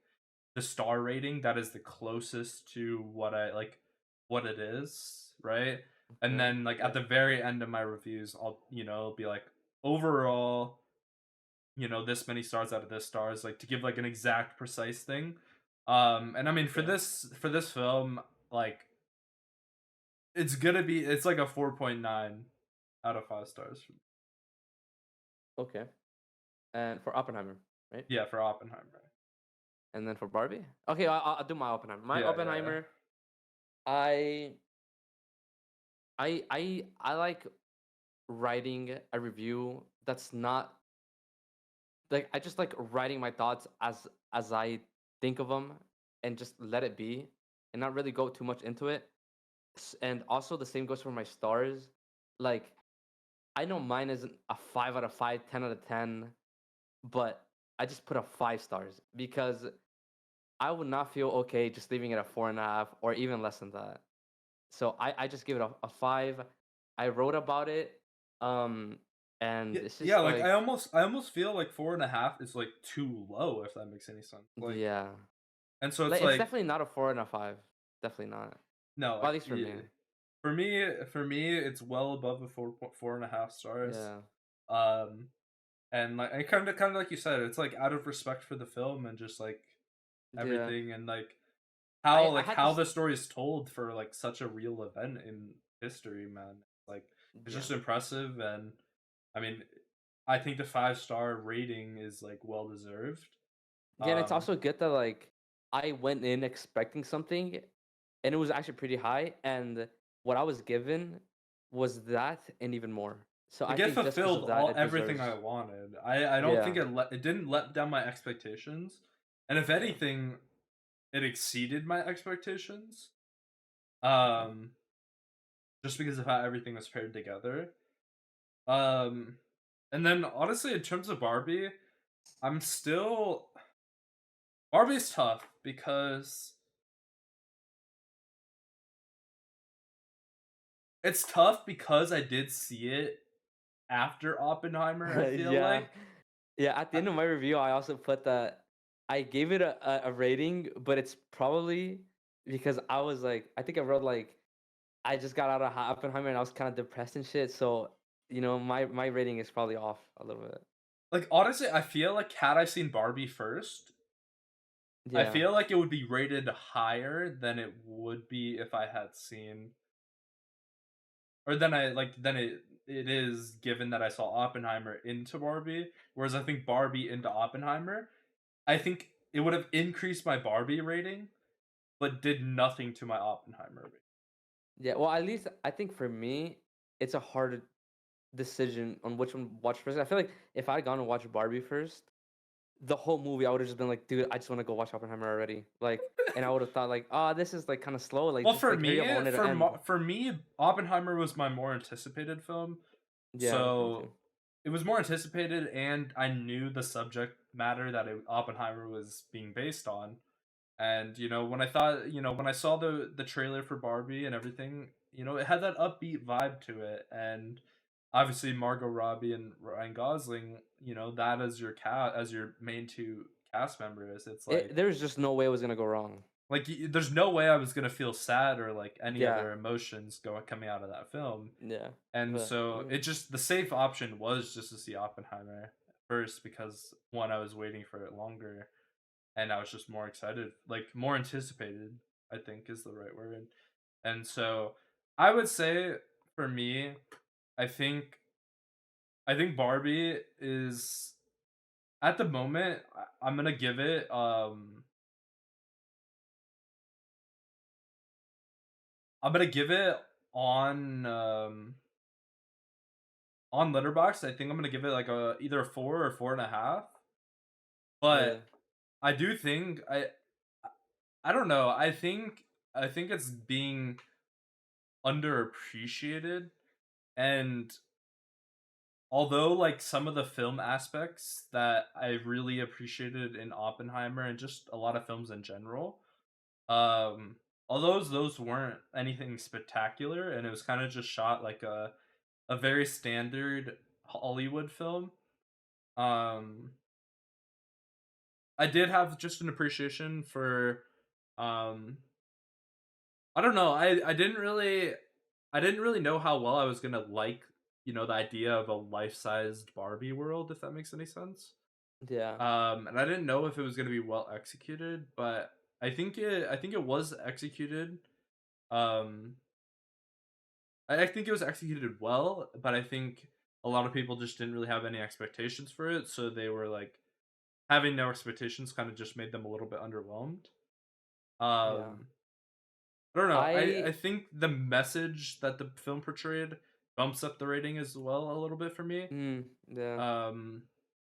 the star rating that is the closest to what it is, right? And
Okay.
then like at the very end of my reviews, I'll be like overall, this many stars out of this stars, like to give like an exact precise thing. And I mean
Okay.
for this film, like it's like a 4.9 out of 5 stars.
Okay. And for Oppenheimer, right?
Yeah, for Oppenheimer.
And then for Barbie? Okay, I'll do my Oppenheimer. My
Yeah, yeah, yeah.
Oppenheimer, I I like writing a review that's not like I just like writing my thoughts as I think of them and just let it be and not really go too much into it. And also the same goes for my stars. Like I know mine isn't a 5 out of 5, 10 out of 10, but I just put a 5 stars because I would not feel okay just leaving it at 4.5 or even less than that. So I just give it a 5. I wrote about it, um, and
Yeah,
it's
yeah,
just
like
like,
I almost feel like 4.5 is like too low, if that makes any sense. Like,
yeah,
and so it's
like it's
like
definitely not a 4 and a 5. Definitely not.
no,
Well,
like
at least for me.
for me, it's well above a 4.4.5 stars.
Yeah,
Um, and like I kind of like you said, it's like out of respect for the film and just like
yeah.
everything, and
I had
how
this.
the story is told for like such a real event in history, man. Like it's
Yeah,
just impressive, and I mean, I think the 5 star rating is like well deserved.
yeah, and it's
Um,
also good that like I went in expecting something, and it was actually pretty high, and what I was given was that and even more. So I
it
think just because
fulfilled
of that, it
everything I
deserves.
wanted. I don't think
Yeah,
it didn't let down my expectations, and if
yeah.
anything, it exceeded my expectations.
Okay.
Um, just because of how everything was paired together. Um, and then honestly, in terms of Barbie, I'm still Barbie's tough because I did see it after Oppenheimer. I feel
Yeah,
like.
Yeah, at the
I
end of my review, I also put that I gave it a rating, but it's probably because I was like, I think I wrote like I just got out of Oppenheimer and I was kind of depressed and shit. So my rating is probably off a little bit.
like, honestly, I feel like had I seen Barbie first, I
Yeah,
feel like it would be rated higher than it would be if I had seen or then I like then it is given that I saw Oppenheimer into Barbie, whereas I think Barbie into Oppenheimer, I think it would have increased my Barbie rating, but did nothing to my Oppenheimer rating.
yeah. Well, at least I think for me, it's a hard decision on which one to watch first. I feel like if I had gone and watched Barbie first, the whole movie I would have just been like, dude, I just want to go watch Oppenheimer already. Like, and I would have thought like, oh, this is like kind of slow. Like,
Well,
just like hurry up, I want it to end.
for me, Oppenheimer was my more anticipated film,
Yeah, for me too.
so it was more anticipated, and I knew the subject matter that Oppenheimer was being based on. And when I thought, when I saw the trailer for Barbie and everything, it had that upbeat vibe to it, and obviously Margot Robbie and Ryan Gosling, that as your as your main two cast members, it's
There was just no way it was gonna go wrong.
there's no way I was gonna feel sad or like any
Yeah,
other emotions going coming out of that film.
yeah.
And
But
so it just the safe option was just to see Oppenheimer first because one, I was waiting for it longer, and I was just more excited, like more anticipated, I think is the right word. And so I would say for me, I think Barbie is at the moment I'm gonna give it I'm gonna give it on on Letterboxd. I think I'm gonna give it like a either a 4 or 4.5.
really,
But I do think I don't know. I think it's being underappreciated, and although like some of the film aspects that I really appreciated in Oppenheimer and just a lot of films in general, although those weren't anything spectacular and it was kind of just shot like a very standard Hollywood film. Um I did have just an appreciation for um I don't know. I didn't really know how well I was going to like, the idea of a life-sized Barbie world, if that makes any sense.
yeah,
And I didn't know if it was going to be well executed, but I think it was executed. Um I think it was executed well, but I think a lot of people just didn't really have any expectations for it, so they were like having no expectations kind of just made them a little bit underwhelmed.
yeah.
Um I don't know. I
I
think the message that the film portrayed bumps up the rating as well a little bit for me.
yeah.
Um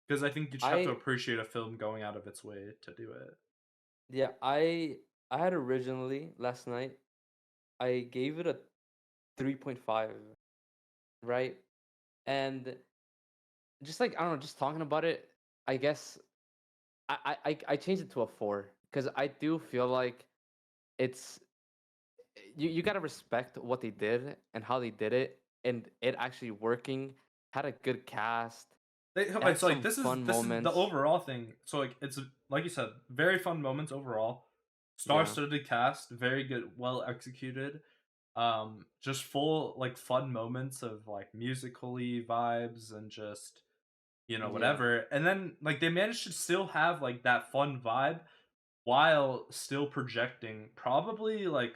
because I think you just have to
I
appreciate a film going out of its way to do it.
yeah. I had originally last night. I gave it a 3.5, right? And just like I don't know, just talking about it, I guess I changed it to a 4 because I do feel like it's you gotta respect what they did and how they did it, and it actually working. Had a good cast. It had
It's like
some fun
this is the
moments.
overall thing. So like it's like you said, very fun moments overall.
Yeah,
Star-studded cast, very good, well executed. Just full like fun moments of like musically vibes and just
yeah,
whatever. And then like they managed to still have like that fun vibe while still projecting probably like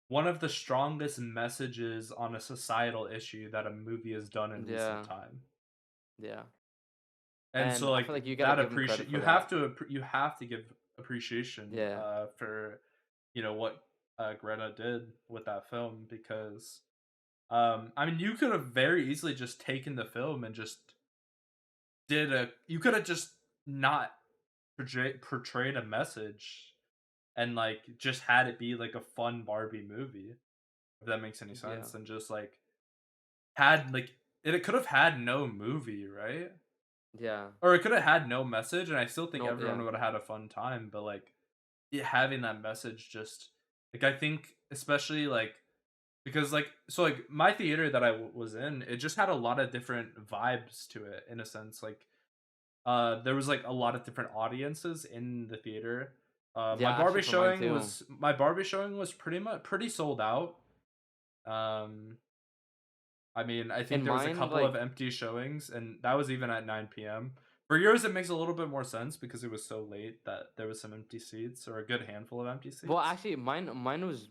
one of the strongest messages on a societal issue that a movie has done in recent
yeah,
time.
yeah.
And
And
so
I
like
feel like you gotta
that
give them credit
appreciate
for that.
you have to give appreciation
Yeah,
for what Greta did with that film because I mean you could have very easily just taken the film and just you could have just not portrayed a message and like just had it be like a fun Barbie movie, if that makes any
yeah,
sense, and just like had like it could have had no movie, right?
yeah.
Or it could have had no message, and I still think
No, yeah,
everyone would have had a fun time. But like having that message, just like I think, especially like because like so like my theater that I was in, it just had a lot of different vibes to it in a sense. Like there was like a lot of different audiences in the theater.
Yeah, actually for mine too.
My Barbie showing was pretty sold out. Um, I mean, I think
In
there was a
mine,
couple of
like,
empty showings, and that was even at 9 p.m. For yours, it makes a little bit more sense because it was so late that there was some empty seats or a good handful of empty
well,
seats.
actually, mine was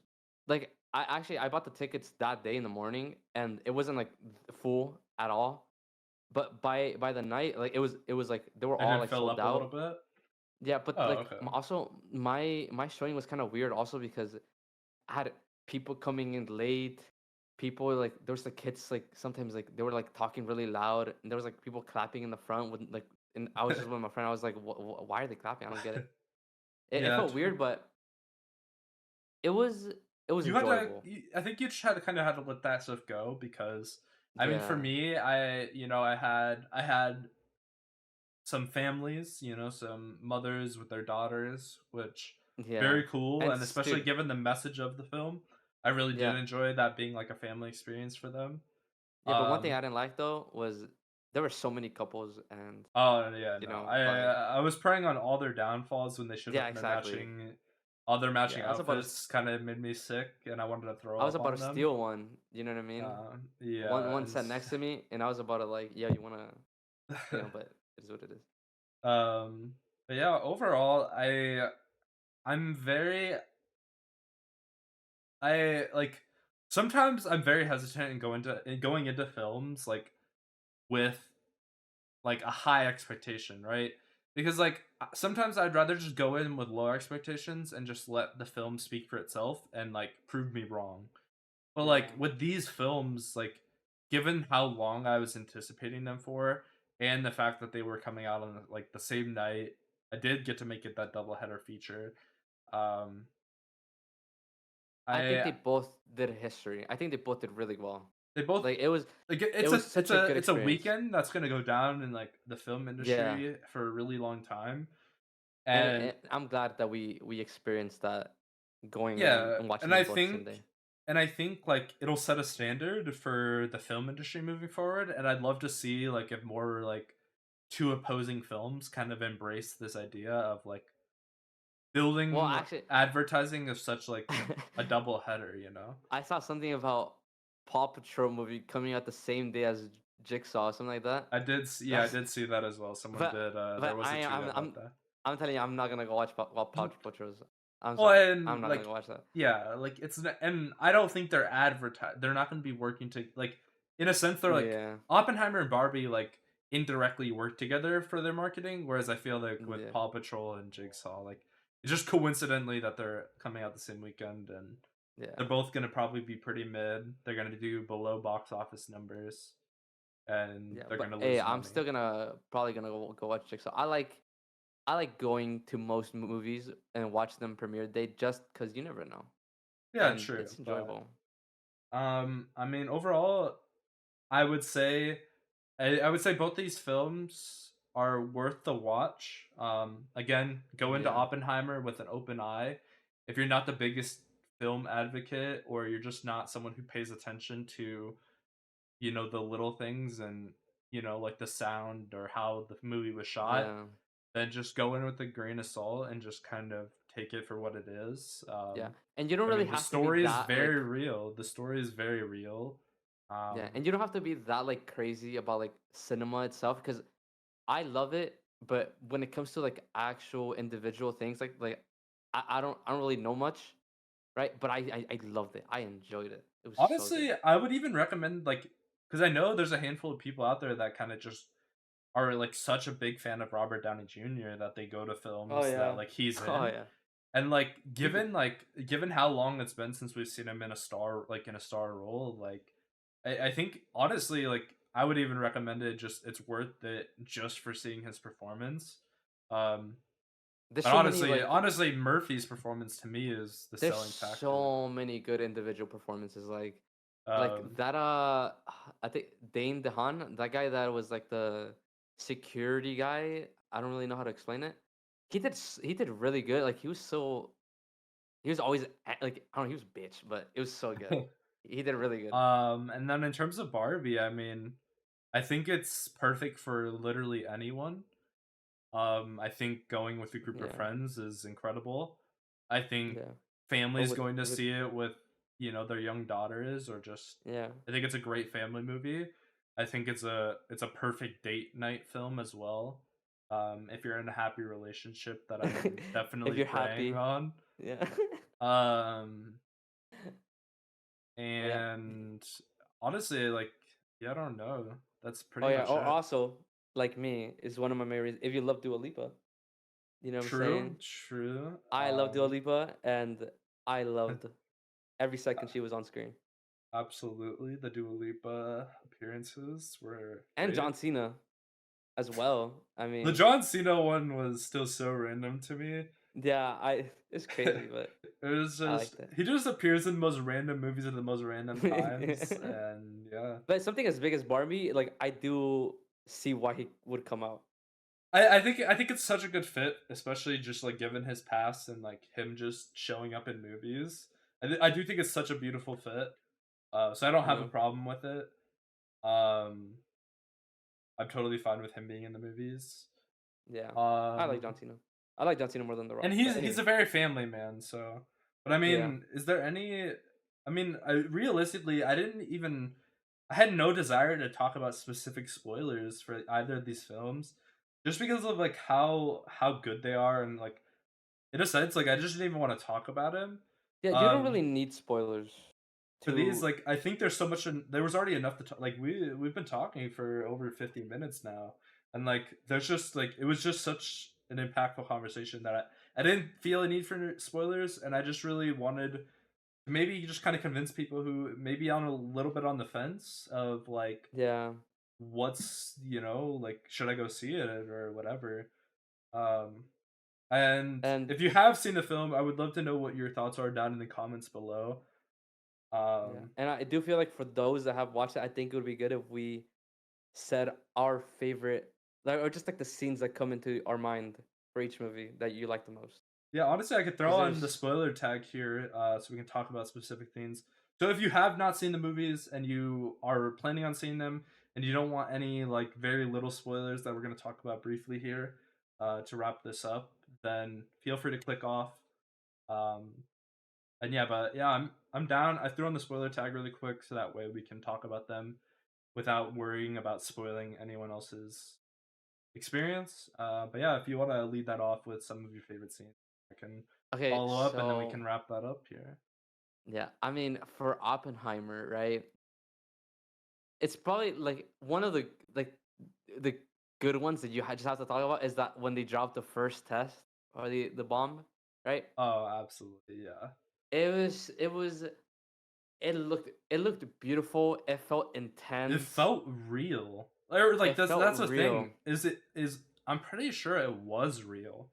like I bought the tickets that day in the morning, and it wasn't like full at all. But by the night, like it was like they were
It
all
did
like
fill
sold
up a little
out.
bit.
Yeah, but
Oh,
like
okay.
also my showing was kind of weird also because I had people coming in late. People like there was the kids like sometimes like they were like talking really loud, and there was like people clapping in the front with like. And I was just with my friend. I was like, Why are they clapping? I don't get it." It
Yeah,
felt weird, but it was it was
you had to.
enjoyable.
I think you just had to kind of had to let that stuff go because, I mean, for
Yeah,
me, I had some families, some mothers with their daughters, which
yeah,
very cool,
and
and especially
dude,
given the message of the film, I really did
yeah,
enjoy that being like a family experience for them.
yeah. But one thing
Um,
I didn't like though was there were so many couples, and
oh yeah, no,
like
I was praying on all their downfalls when they showed
yeah,
up in their
exactly.
all their matching
Yeah, I was about to
outfits. Kind of made me sick, and I wanted to
I
throw
was
up
about
on
to
them.
steal one. You know what I mean? One
Yeah,
one sat next to me, and I was about to like, yeah, you wanna, but it is what it is.
um, but yeah, overall, I'm very I like sometimes I'm very hesitant in going into films like with like a high expectation, right? Because like sometimes I'd rather just go in with low expectations and just let the film speak for itself and like prove me wrong. But like
Yeah,
with these films, like given how long I was anticipating them for and the fact that they were coming out on like the same night, I did get to make it that double header feature. Um
I think
I
they both did history. I think they both did really well.
They both
Like
like
it was such a good
it's a
experience.
weekend that's gonna go down in like the film
Yeah,
industry for a really long time.
and,
And
I'm glad that we experienced that going in
yeah,
and watching them both the same day.
and I think like it'll set a standard for the film industry moving forward. And I'd love to see like if more like two opposing films kind of embrace this idea of like
Well,
building
actually,
advertising of such like a double header, you know?
I saw something about Paw Patrol movie coming out the same day as Jigsaw, or something like that.
Yeah, I
That's
did see that as well. Someone
but
did there
but
was a
I
tweet
I'm
about
I'm
that.
I'm telling you, I'm not gonna go watch Paw Patrols. I'm
Well,
sorry, I'm
and
not gonna go
like,
watch that.
yeah, like and I don't think they're not going to be working to like, in a sense, they're like
Yeah,
Oppenheimer and Barbie like indirectly work together for their marketing, whereas I feel like with
yeah,
Paw Patrol and Jigsaw, like it's just coincidentally that they're coming out the same weekend, and
yeah,
they're both going to probably be pretty mid. They're going to do below box office numbers, and
yeah.
they're going
But
to
hey,
lose
I'm
money.
still gonna probably gonna go watch Jigsaw. I like going to most movies and watch them premiere day just because you never know,
Yeah,
and
true,
it's
but
enjoyable.
I mean, overall, I would say I would say both these films are worth the watch. Again, go into
Yeah,
Oppenheimer with an open eye. If you're not the biggest film advocate or you're just not someone who pays attention to, the little things and, like the sound or how the movie was shot,
yeah,
then just go in with a grain of salt and just kind of take it for what it is.
yeah. And you don't
I
really
mean, the
have to be
story is
that like.
very real. The story is very real.
Yeah,
Um,
and you don't have to be that like crazy about like cinema itself because I love it, but when it comes to like actual individual things, I don't really know much, right? But I loved it. I enjoyed it. It was so good.
Honestly, I would even recommend like because I know there's a handful of people out there that kind of just are like such a big fan of Robert Downey Jr. that they go to
Oh
films that
yeah.
like he's
Oh
in.
yeah.
And like
Dude,
given how long it's been since we've seen him in a star role, like I think honestly like I would even recommend it just it's worth it just for seeing his performance. Um
there's
and
so many
honestly Murphy's performance to me is the
there's
selling factor.
so many good individual performances like
Um
that I think Dane DeHaan, that guy that was like the security guy. I don't really know how to explain it. He did really good. Like he was always like I don't know, he was a bitch, but it was so good. He did really good.
and then in terms of Barbie, I mean, I think it's perfect for literally anyone. I think going with a group of
Yeah,
friends is incredible. I think
yeah. Or
families going to
with
see it with, their young daughters, or just
yeah.
I think it's a great family movie. I think it's a perfect date night film as well. If you're in a happy relationship that I'm
If
definitely
you're
praying
happy,
on.
yeah.
Um
But yeah.
and honestly, like, yeah, I don't know. That's
Oh
pretty
yeah.
much
Or
it.
also, like me, is one of my main reasons. If you love Dua Lipa, you know what I'm saying?
True, true.
I love Dua Lipa, and I loved every second she was on screen.
Absolutely, the Dua Lipa appearances were
And
great.
John Cena as well. I
The
mean,
John Cena one was still so random to me.
yeah, I it's crazy, but
It was
I
just
liked it.
he just appears in the most random movies at the most random times, and yeah.
But something as big as Barbie, like I do see why he would come out.
I think it's such a good fit, especially just like given his past and like him just showing up in movies. I do think it's such a beautiful fit. So I don't have a
Yeah,
problem with it. Um, I'm totally fine with him being in the movies.
yeah. I like John
Um,
Cena. I like John Cena more than The
and
Rock.
he's
But
he's
anyway,
a very family man, so. But I
yeah,
mean, is there any? I mean, realistically, I had no desire to talk about specific spoilers for either of these films, just because of like how good they are, and like in a sense, like I just didn't even want to talk about him.
yeah. You don't really
Um,
need spoilers
for these,
to.
like I think there's so much. There was already enough to talk. Like we've been talking for over 50 minutes now, and like there's just like it was just such an impactful conversation that I didn't feel a need for spoilers, and I just really wanted to maybe just kind of convince people who maybe on a little bit on the fence of like
Yeah,
what's like should I go see it or whatever. Um, and
and
if you have seen the film, I would love to know what your thoughts are down in the comments below.
yeah,
Um,
and I do feel like for those that have watched it, I think it would be good if we said our favorite, like, or just like the scenes that come into our mind for each movie that you like the most.
Yeah, honestly, I could throw
Because
on the
there's,
spoiler tag here, so we can talk about specific things. So if you have not seen the movies and you are planning on seeing them, and you don't want any like very little spoilers that we're going to talk about briefly here, to wrap this up, then feel free to click off. Um, and yeah, but yeah, I'm down. I threw on the spoiler tag really quick so that way we can talk about them without worrying about spoiling anyone else's experience. But yeah, if you want to lead that off with some of your favorite scenes, I can
okay,
follow up and then we
so
can wrap that up here.
yeah, I mean, for Oppenheimer, right? It's probably like one of the like the good ones that just have to talk about is that when they dropped the first test or the bomb, right?
Oh, absolutely, yeah.
It was it looked beautiful. It felt
It
intense.
felt real. Or like
It felt
that's the
real.
thing. Is I'm pretty sure it was real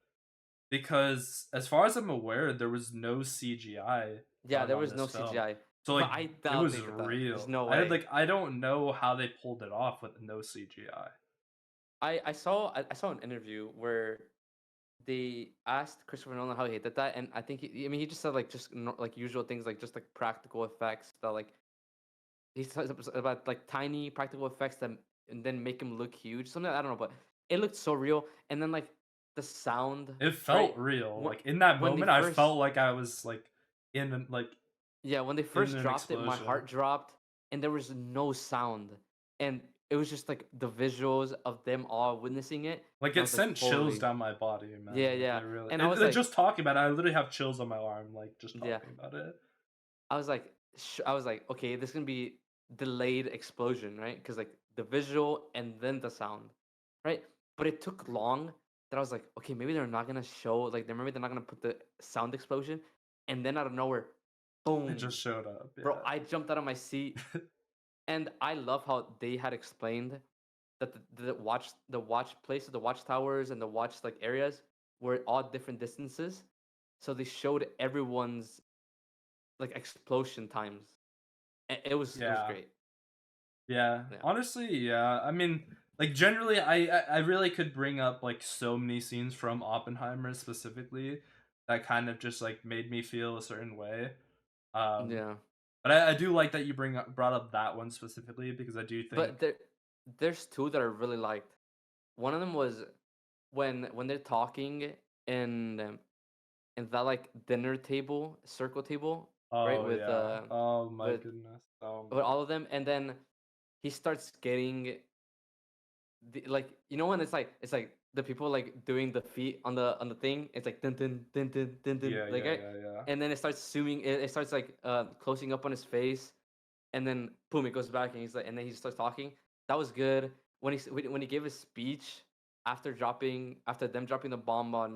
because as far as I'm aware, there was no CGI
Yeah,
done
there
on
was
this
no
film.
CGI,
So
but
like
I
it
doubt
was
they did that. There's
real.
no
I
way.
like I don't know how they pulled it off with no CGI.
I saw an interview where they asked Christopher Nolan how he did that, and I think I mean he just said like just like usual things like just like practical effects that like he says about like tiny practical effects that and then make him look huge. Something I don't know, but it looked so real. And then like the sound,
It
right?
felt real.
When
Like in that
when they
moment, I
first
felt like I was like like
yeah when they
in
first
an
dropped it, my
explosion.
heart dropped, and there was no sound, and it was just like the visuals of them all witnessing it,
Like
and I
it
was like,
sent chills
holy,
down my body, man.
yeah,
Like
yeah.
it really.
And I was like,
Just talking about it, I literally have chills on my arm. Like just
yeah,
talking about it.
I was like, okay, this is gonna be delayed explosion, right? Because like the visual and then the sound, right? But it took long that I was like, okay, maybe they're not gonna show like maybe they're not gonna put the sound explosion, and then out of nowhere,
It
boom,
just showed up.
bro!
Yeah.
I jumped out of my seat, and I love how they had explained that the watch places, the watchtowers, and the watch like areas were all different distances, so they showed everyone's like explosion times. It was
Yeah.
great.
Yeah.
Yeah.
Honestly, yeah. I mean, like generally, I really could bring up like so many scenes from Oppenheimer specifically that kind of just like made me feel a certain way. Um,
Yeah.
but I do like that you brought up that one specifically because I do think
But there's two that I really liked. One of them was when they're talking in in that like dinner table, circle table, right?
Oh yeah. Oh my
With
goodness. Oh
with
my
all of them, and then he starts getting like when it's like the people like doing the feet on the thing. It's like dun dun dun dun dun dun,
yeah,
like
yeah,
right,
yeah, yeah.
and then it starts zooming. It starts like closing up on his face, and then boom, it goes back, and he's like, and then he starts talking. That was good when he gave his speech after them dropping the bomb on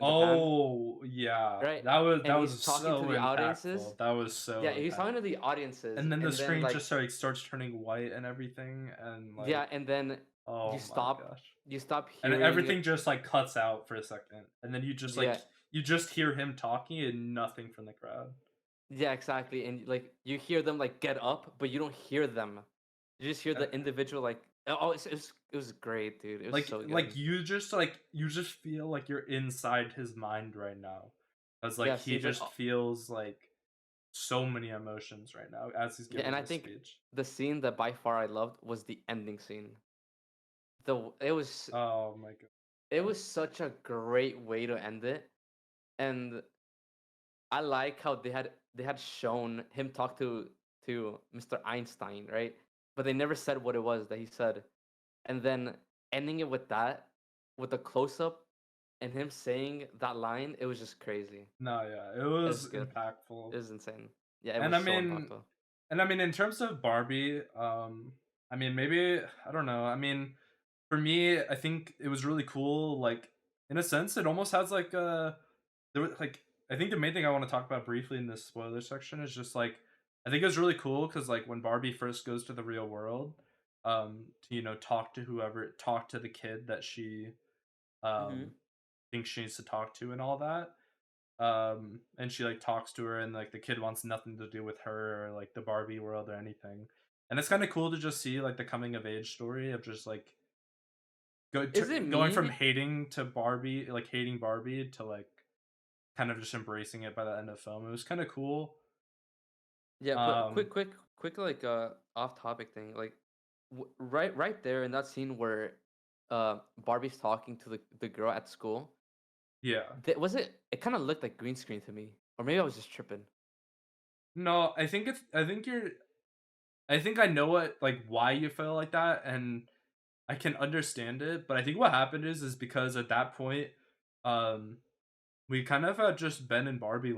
Japan,
Oh yeah.
right?
That
And
was
he's talking to
so
the audiences.
impactful. That was
Yeah,
so
he's talking to
impactful.
the audiences,
And then the
and then
screen
like
just like starts turning white and everything and like
yeah, and then you
oh my
stop
gosh.
you stop
And
hearing.
everything just like cuts out for a second. And then
Yeah,
you just hear him talking and nothing from the crowd.
yeah, exactly. And like you hear them like get up, but you don't hear them. You just hear
And
the individual like oh, it was great, dude. It was so
like
good.
you just feel like you're inside his mind right now. Cuz like
Yeah,
he
see, but
just feels like so many emotions right now as he's
yeah, and
giving
I
this
think
speech.
the scene that by far I loved was the ending scene. It was
Oh my god.
it was such a great way to end it, and I like how they had shown him talk to Mr. Einstein, right? But they never said what it was that he said, and then ending it with that, with a close up, and him saying that line, it was just crazy.
No, yeah. It
It was
was
good.
impactful.
It was insane. Yeah, it
And
was
I
so
mean
impactful.
in terms of Barbie, I mean maybe I don't know. I mean for me, I think it was really cool like in a sense it almost has like a there was like I think the main thing I want to talk about briefly in this spoiler section is just like I think it was really cool cuz like when Barbie first goes to the real world to talk to the kid that she
Hmm.
um thinks she needs to talk to and all that and she like talks to her and like the kid wants nothing to do with her or like the Barbie world or anything, and it's kind of cool to just see like the coming of age story of just like
Is it
going from
mean?
hating Barbie to like kind of just embracing it by the end of the film. It was kind of cool.
Yeah, but
um
quick, like off topic thing, like right there in that scene where Barbie's talking to the girl at school.
yeah,
Was it? It kind of looked like green screen to me, or maybe I was just tripping.
no, I think I know what like why you feel like that, and I can understand it, but I think what happened is because at that point um we kind of had just been in Barbie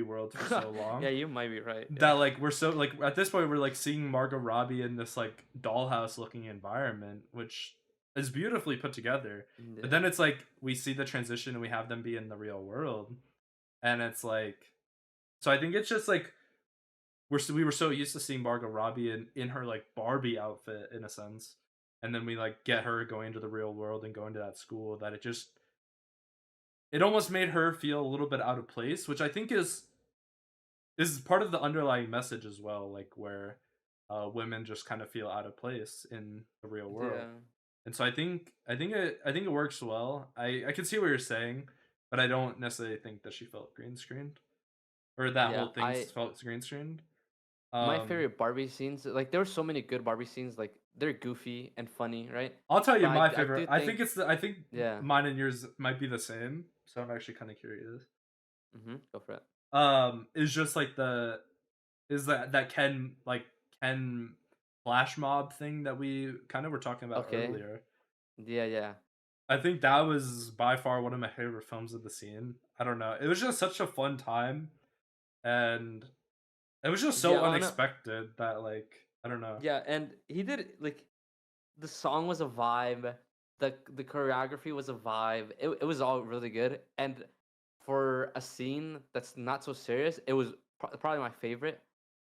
world for so
Yeah,
long
you might be right.
that
Yeah.
like we're so like at this point we're like seeing Margot Robbie in this like dollhouse looking environment, which is beautifully put together. But
Yeah.
then it's like we see the transition and we have them be in the real world, and it's like so I think it's just like we were so used to seeing Margot Robbie in her like Barbie outfit in a sense, and then we like get her going to the real world and going to that school that it almost made her feel a little bit out of place, which I think is part of the underlying message as well, like where women just kind of feel out of place in the real world.
Yeah.
And so I think it works well. I can see what you're saying, but I don't necessarily think that she felt green screened or that
Yeah.
whole thing
I
felt green screened.
My
Um,
favorite Barbie scenes, like there were so many good Barbie scenes, like they're goofy and funny, right?
I'll tell you
But
my
I
favorite.
do think,
I think
yeah.
mine and yours might be the same. So I'm actually kind of curious.
Go for it.
Is just like that Ken flash mob thing that we kind of were talking about
Okay.
earlier.
Yeah, yeah,
I think that was by far one of my favorite films of the scene. I don't know. It was just such a fun time, and it was just
yeah.
so
Oh no,
unexpected that like I don't know.
yeah. And he did like the song was a vibe. The choreography was a vibe. It was all really good. And for a scene that's not so serious, it was probably my favorite.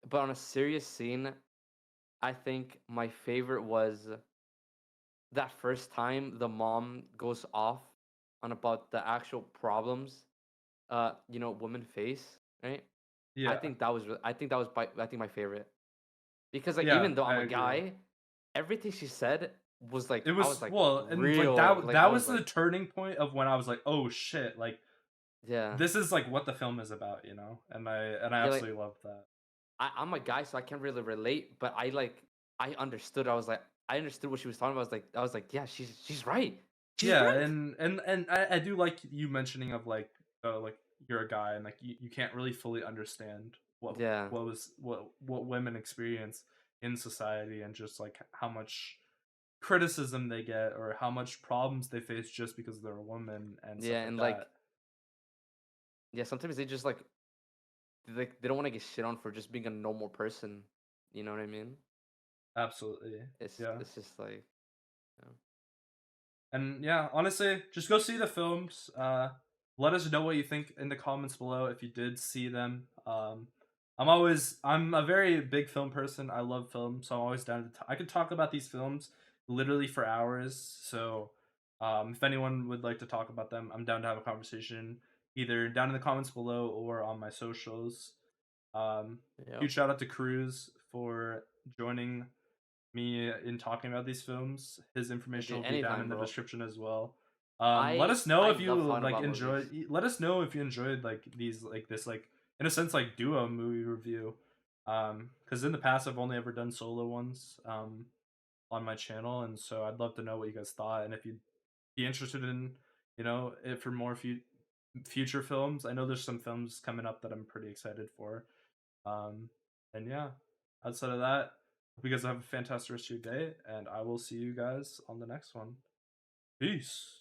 But on a serious scene, I think my favorite was that first time the mom goes off on about the actual problems women face, right?
Yeah,
I think that was I think my favorite. Because like
yeah,
even though
I
I'm a
agree.
guy, everything she said was like
It
I was
was
like
well, and like
real, like I
that
was
was the
like
turning point of when I was like, oh shit, like
yeah.
this is like what the film is about, you know, and I
Yeah, like
absolutely loved that.
I'm a guy so I can't really relate, but I understood. I understood what she was talking about. I was like, yeah, she's right. Jesus
Yeah,
Christ!
and I do like you mentioning of like you're a guy and like you can't really fully understand
Yeah,
what women experience in society and just like how much criticism they get or how much problems they face just because they're a woman and stuff
yeah,
like
and
that.
like yeah, sometimes they just like they don't want to get shit on for just being a normal person. You know what I mean?
Absolutely. Yeah.
It's just like you know.
And yeah, honestly, just go see the films. Let us know what you think in the comments below if you did see them. I'm a very big film person. I love film, so I'm always down to. I could talk about these films literally for hours. So, if anyone would like to talk about them, I'm down to have a conversation either down in the comments below or on my socials. Um,
Yep.
Huge shout out to Cruz for joining me in talking about these films. His
Yeah,
information
dude,
will be down in
anytime,
the
bro.
description as well. Let
I
us know
I
if
love
you
talking
like
about movies.
enjoyed. Let us know if you enjoyed like these like this like in a sense like duo movie review. Because in the past I've only ever done solo ones on my channel, and so I'd love to know what you guys thought and if you'd be interested in it for more future films. I know there's some films coming up that I'm pretty excited for. Um, and yeah, outside of that, hope you guys have a fantastic rest of your day, and I will see you guys on the next one. Peace.